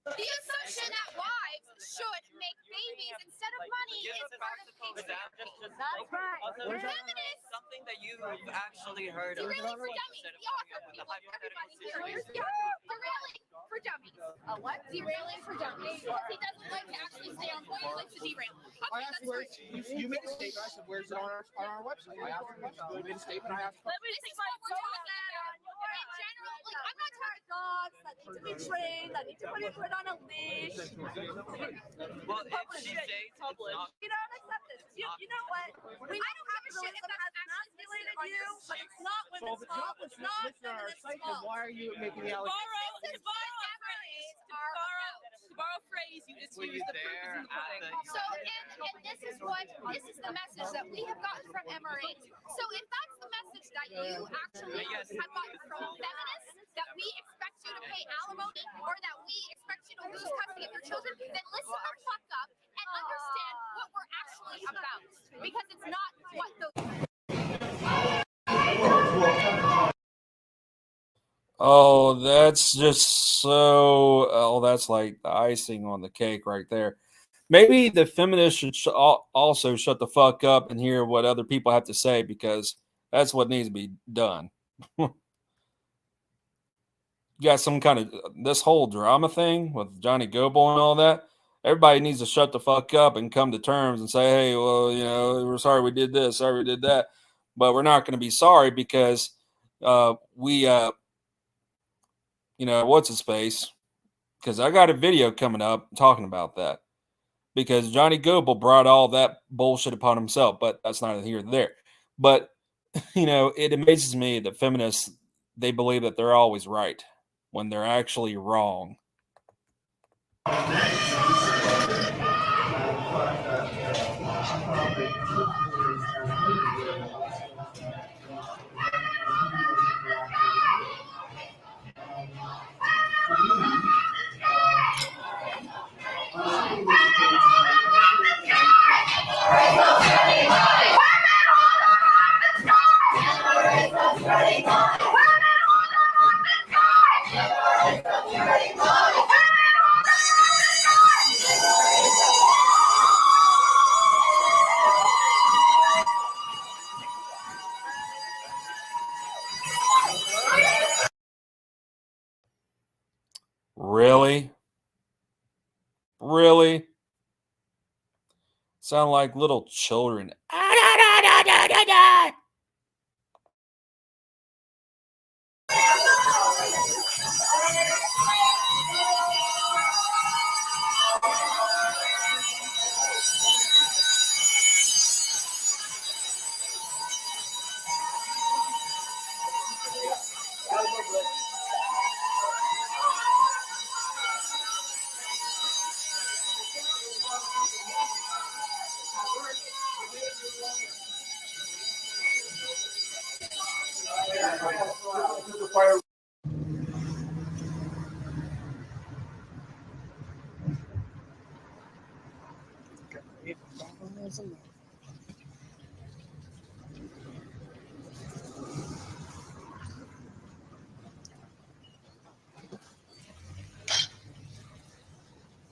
The assumption that wives should make babies instead of money is part of patriarchy. That's right. Feminists. Something that you've actually heard of. Derailing for dummies. The author, everybody here. Derailing for dummies. What? Derailing for dummies. He doesn't like to actually stay on point. He likes to derail. I asked where you made a statement. I said, "Where's it on our website?" I asked a question. You made a statement. I asked. This is what we're talking about. In general, like I'm not talking dogs that need to be trained, that need to be put on a leash. Well, if she states public, you don't accept this. You know what? I don't give a shit if that's masculated you, but it's not women's fault. It's not feminists' fault. Why are you making the To allegation? borrow to use the proof is in the pudding. So, and this is the message that we have gotten from MRA. So if that's the message that you actually have gotten from feminists, that we expect you to pay alimony or that we expect you to lose custody of your children, then listen the fuck up and understand what we're actually about. Because it's not what those... Oh, that's just so. Oh, that's like the icing on the cake right there. Maybe the feminists should also shut the fuck up and hear what other people have to say, because that's what needs to be done. You got some kind of this whole drama thing with Johnny Goble and all that. Everybody needs to shut the fuck up and come to terms and say, hey, well, you know, we're sorry we did this, sorry we did that. But we're not going to be sorry because you know, what's his face? Because I got a video coming up talking about that. Because Johnny Goble brought all that bullshit upon himself, but that's neither here nor there. But, you know, it amazes me that feminists, they believe that they're always right when they're actually wrong. Really? Really? Sound like little children.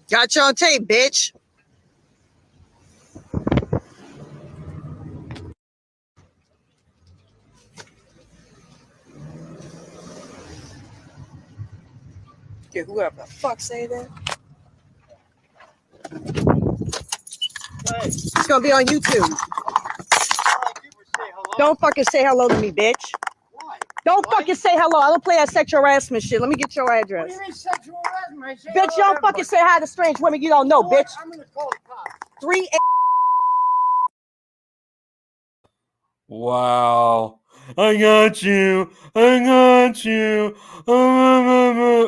Got you on tape, bitch. Yeah, whoever the fuck say that. It's gonna be on YouTube. Don't fucking say hello to me, bitch. Why? Don't fucking say hello. I don't play that sexual harassment shit. Let me get your address. What do you mean sexual harassment? Bitch, you don't fucking say hi to strange women you don't know, bitch. I'm gonna call the cops. 3 Wow. I got you. I got you.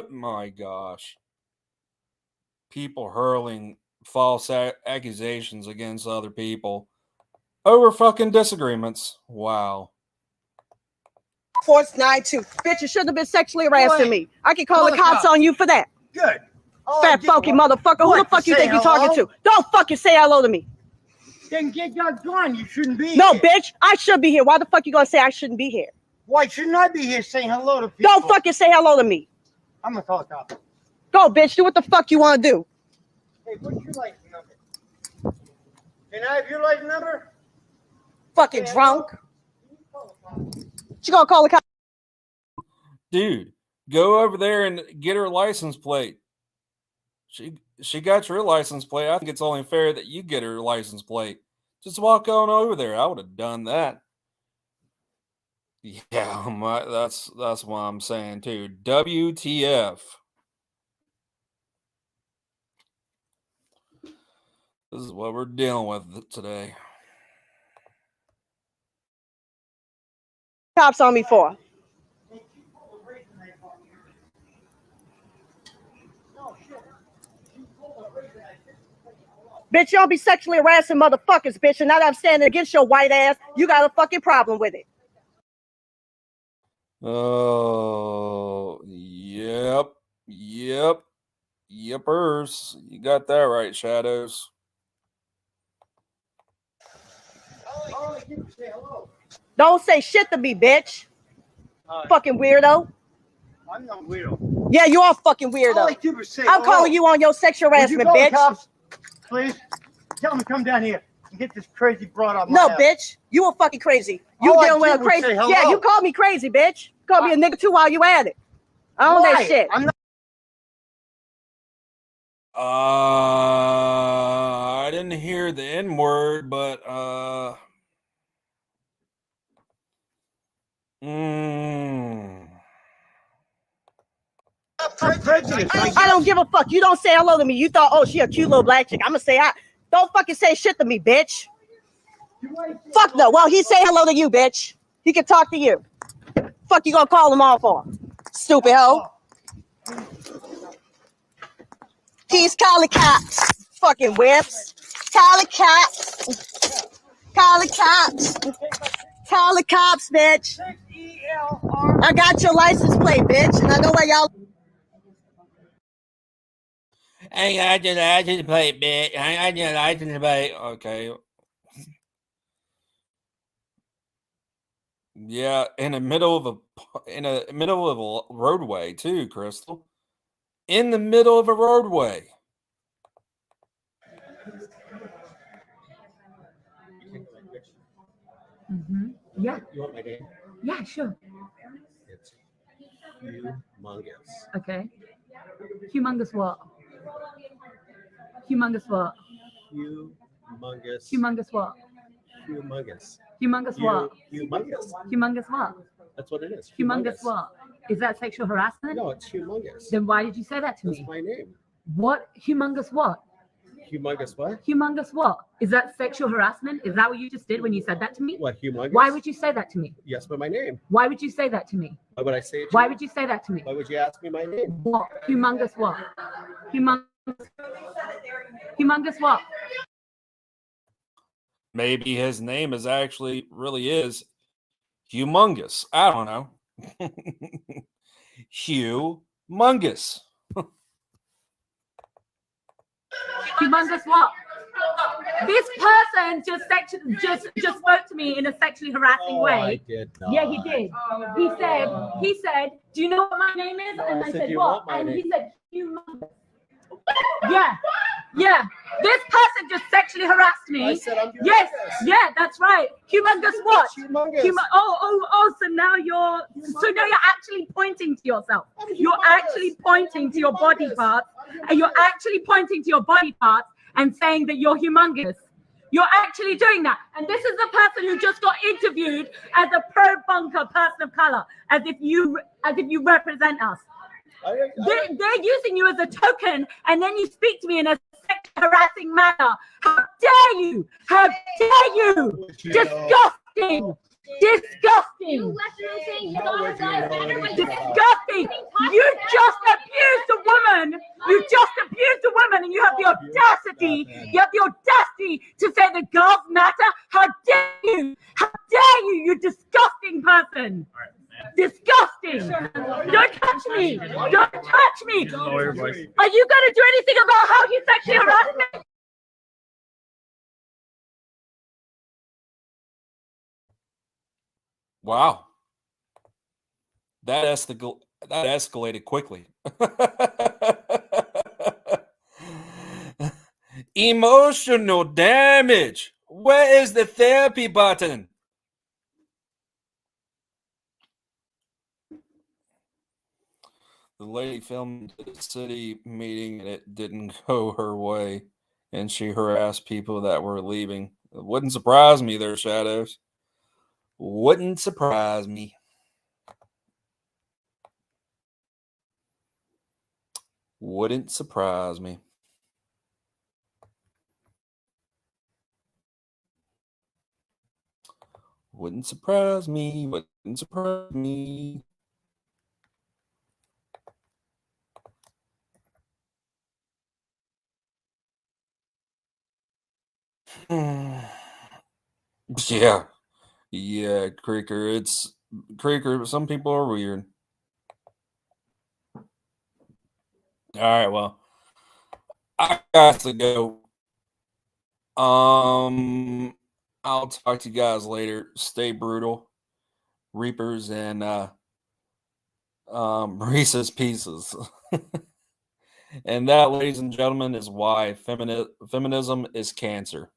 My gosh. People hurling false accusations against other people over fucking disagreements. Wow. 492. Bitch, you shouldn't have been sexually harassing me. I can call the cops on you for that. Good. Fat funky motherfucker. Who the fuck you think you're talking to? Don't fucking say hello to me. Then get your gun. You shouldn't be No, here. bitch. I should be here. Why the fuck you gonna say I shouldn't be here? Why shouldn't I be here saying hello to people? Don't fucking say hello to me. I'm gonna call the cops. Go, bitch. Do what the fuck you want to do. Hey, what's your license number? Can I have your license number? Fucking drunk. You gonna call the cops? Dude, go over there and get her license plate. She got your license plate. I think it's only fair that you get her license plate. Just walk on over there. I would have done that. Yeah, that's what I'm saying too. WTF. This is what we're dealing with today. Cops on me for? Bitch, you don't be sexually harassing motherfuckers, bitch. And now that I'm standing against your white ass, you got a fucking problem with it. Oh, yepers. You got that right, Shadows. Don't say shit to me, bitch. Fucking weirdo. I'm not weirdo. Yeah, you are fucking weirdo. I'm calling you on your sexual harassment, bitch. Cops, please tell them to come down here and get this crazy broad off my No, house. bitch. You are fucking crazy. You dealing with a crazy. Yeah, you called me crazy, bitch. Called me a nigga too while you at it. I own that shit. I'm not. I didn't hear the N word, but I don't give a fuck. You don't say hello to me. You thought, oh, she a cute little black chick. I'm gonna say, don't fucking say shit to me, bitch. Fuck no. Well, he say hello to you, bitch. He can talk to you. Fuck you gonna call him off for? Stupid hoe. He's calling cops. Fucking whips. Calling cops. Calling cops. Call the cops, bitch. I got your license plate, bitch, and I know why y'all. I got your license plate, bitch. I got your license plate. Okay. Yeah, in the middle of a roadway too, Crystal. In the middle of a roadway. Mm-hmm. Yeah. You want my name? Yeah, sure. It's humongous. Okay. Humongous what? Humongous what? Humongous. Humongous what? Humongous. Humongous what? Humongous. Humongous what? That's what it is. Humongous what? Is that sexual harassment? No, it's humongous. Then why did you say that to me? That's my name. What? Humongous what? Humongous what? Humongous what? Is that sexual harassment? Is that what you just did when you said that to me? What, humongous? Why would you say that to me? Yes, but my name. Why would you say that to me? Why would I say it to Why you? would you say that to me? Why would you ask me my name? What? Humongous what? Humongous. Humongous what? Maybe his name is actually really is humongous. I don't know. Humongous. Humongous what? This person just spoke to me in a sexually harassing way. I did not. Yeah, he did. He said, do you know what my name is? And I said, what? And he said, humongous. Yeah. This person just sexually harassed me. I said I'm humongous. Yes, yeah, that's right. Humongous what? Humongous. So now you're actually pointing to yourself. You're actually pointing to your body parts, and you're actually pointing to your body parts and saying that you're humongous. You're actually doing that. And this is the person who just got interviewed as a pro-bunker person of color, as if you represent us. They're using you as a token, and then you speak to me in a sexually harassing manner. How dare you? How dare you? Disgusting! Disgusting! Disgusting! You just abused a woman! You just abused a woman, and you have the audacity! You have the audacity to say that girls matter? How dare you? How dare you? You disgusting person! Disgusting! Don't touch me! Don't touch me! Are you gonna do anything about how you sexually harassed me? Wow. That escalated quickly. Emotional damage. Where is the therapy button? The lady filmed the city meeting and it didn't go her way, and she harassed people that were leaving. It wouldn't surprise me there, Shadows. Wouldn't surprise me. Wouldn't surprise me. Wouldn't surprise me. Wouldn't surprise me. Yeah. Yeah, Creaker. It's Creaker. Some people are weird. All right, well, I got to go. I'll talk to you guys later. Stay brutal, Reapers, and Reese's Pieces. And that, ladies and gentlemen, is why feminism is cancer.